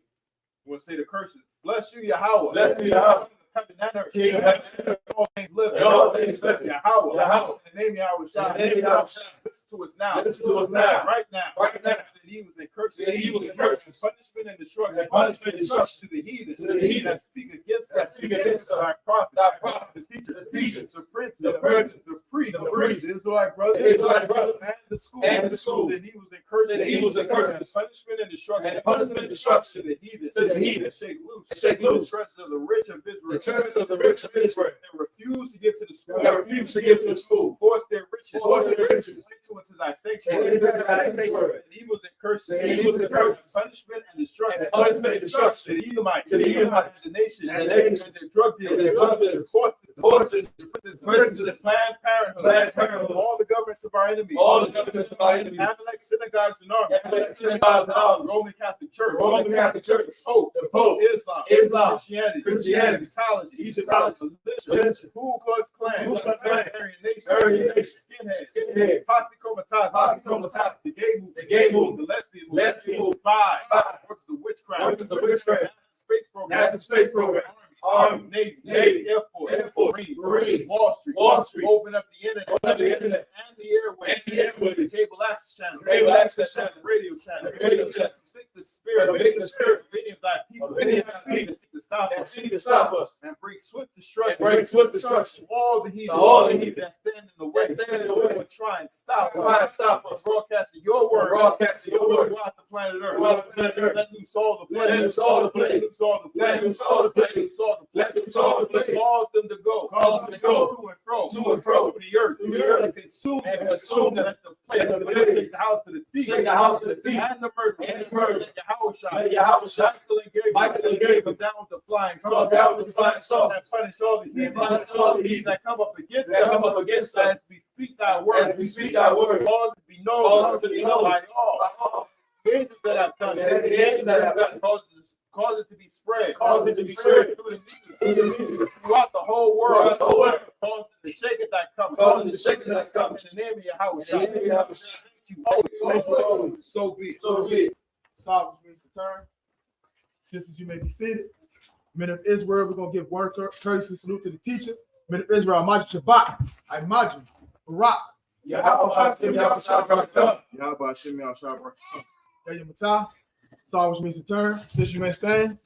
We'll say the curses. Bless you, Yahweh. Bless you, Yahweh. Heaven and earth. King of heaven and earth. All things living. And all things living. Yahweh. Yahweh. In the name of Yahweh Shah. In the name of Yahweh Shah. Listen to us now. Listen to us now. Right now. Right now. Said he was a curse. Said he was a curse. Punishment and destruction. And punishment and destruction. To the heathen. To the heathen. That speak against That us. speak against us. Thy prophet. Thy prophet. The teacher. The teacher. The prince. The prince. The priest. The priest. The Israelite brother. The Israelite brother. And the school. And the school. Said he was a curse. Said he was a curse. And punishment and destruction. And punishment and destruction. To the heathen. To the heathen. Shake loose. Shake loose. The treasures of the rich of Israel. The treasures of the rich of Israel. That refuse to give to the school. That refuse to give to the school. Force their riches. Force their riches. Into thy And sanctuary. into thy sanctuary. And he was a curse. And he was a curse. Punishment and destruction. And punishment and destruction. To the Edomites. To the Edomites. And the nation. And the nations. And their drug dealers. And their drug dealers. Forces. Prisons. Planned Parenthood. Planned Parenthood. All the governments of our enemies. All the governments of our enemies. Amalek synagogues and armies. Amalek synagogues and armies. Roman Catholic Church. Roman Catholic Church. The Pope. Islam. Christianity. Egyptology. Militia. Ku Klux Klan. Ku Klux Klan. Aryan Nation. Aryan Nation. Skinheads. Posse Comitatus. The gay movement. The gay movement. The lesbian Lesbian movement. movement. Spies. Workers of witchcraft. Workers of witchcraft. Space program. National Space Program. Army. Navy. Air Force. Air Force. Marines. Wall Street. Open up the internet. Open up the internet. And the airwaves. And the airwaves. Cable access channel. Cable access channel. Radio channel. Radio channel. Convict the spirit. Convict the spirit. Of any of thy people. Of any of thy people. That seek to stop That us. seek to stop us. And bring swift destruction. And bring swift destruction. To all the heathen. To all the heathen. That stand in the way. That stand in the way. Will try and stop us. Try and stop us. Broadcasting your word. Broadcasting your word. Throughout the planet Earth. Throughout the planet Earth. Let loose all the plagues. Let loose all the plagues. Let loose all the Let plagues. loose all the plagues. Let loose all the Let plagues. loose all the plagues. Cause them to go. Cause them to go. To and fro. To and fro. Through the earth. Through the earth. And consume them. And consume them. Let the plagues. Let the plagues. Take the house of the thief. Take the house of the thief. And the murder. And the murder. Let Yahweh shine. Let Yahweh shine. Michael and Gabriel. Come down with the flying Come saucers. down with the flying saucers. And punish all the And heathen. punish all the heathen. That come up against That us. come up against us. As we speak thy word. As we speak thy word. Cause it to be known. Cause it to be known. By all. By all. The angels that have done it. And the angels that have done it. Cause it to be spread. Cause it to be spread. Through the media. Throughout the whole world. Throughout the whole world. Cause it to shake it that cup. Cause it to shake it that cup. In the name of Yahweh. In the name of Yahweh. Thank you always. So be it. So be it. Psalms means to turn. Sisters, you may be seated. Men of Israel, we're going to give word courtesy salute to the teacher. Men of Israel, Imagine Shabbat. I imagine. Barak. Yahweh Hashem, Yahweh Shabbat. Yahweh Hashem, Yahweh Shabbat. Yamatah. Psalm which means to turn. Sisters, you may stand.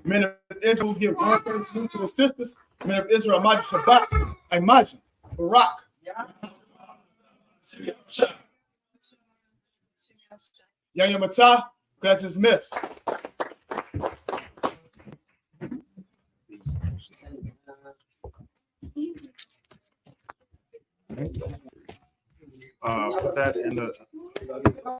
Men of Israel, give word courtesy salute to the sisters. Men of Israel, Imagine Shabbat. I imagine. Barak. Yamatah. That's his miss. Put that in the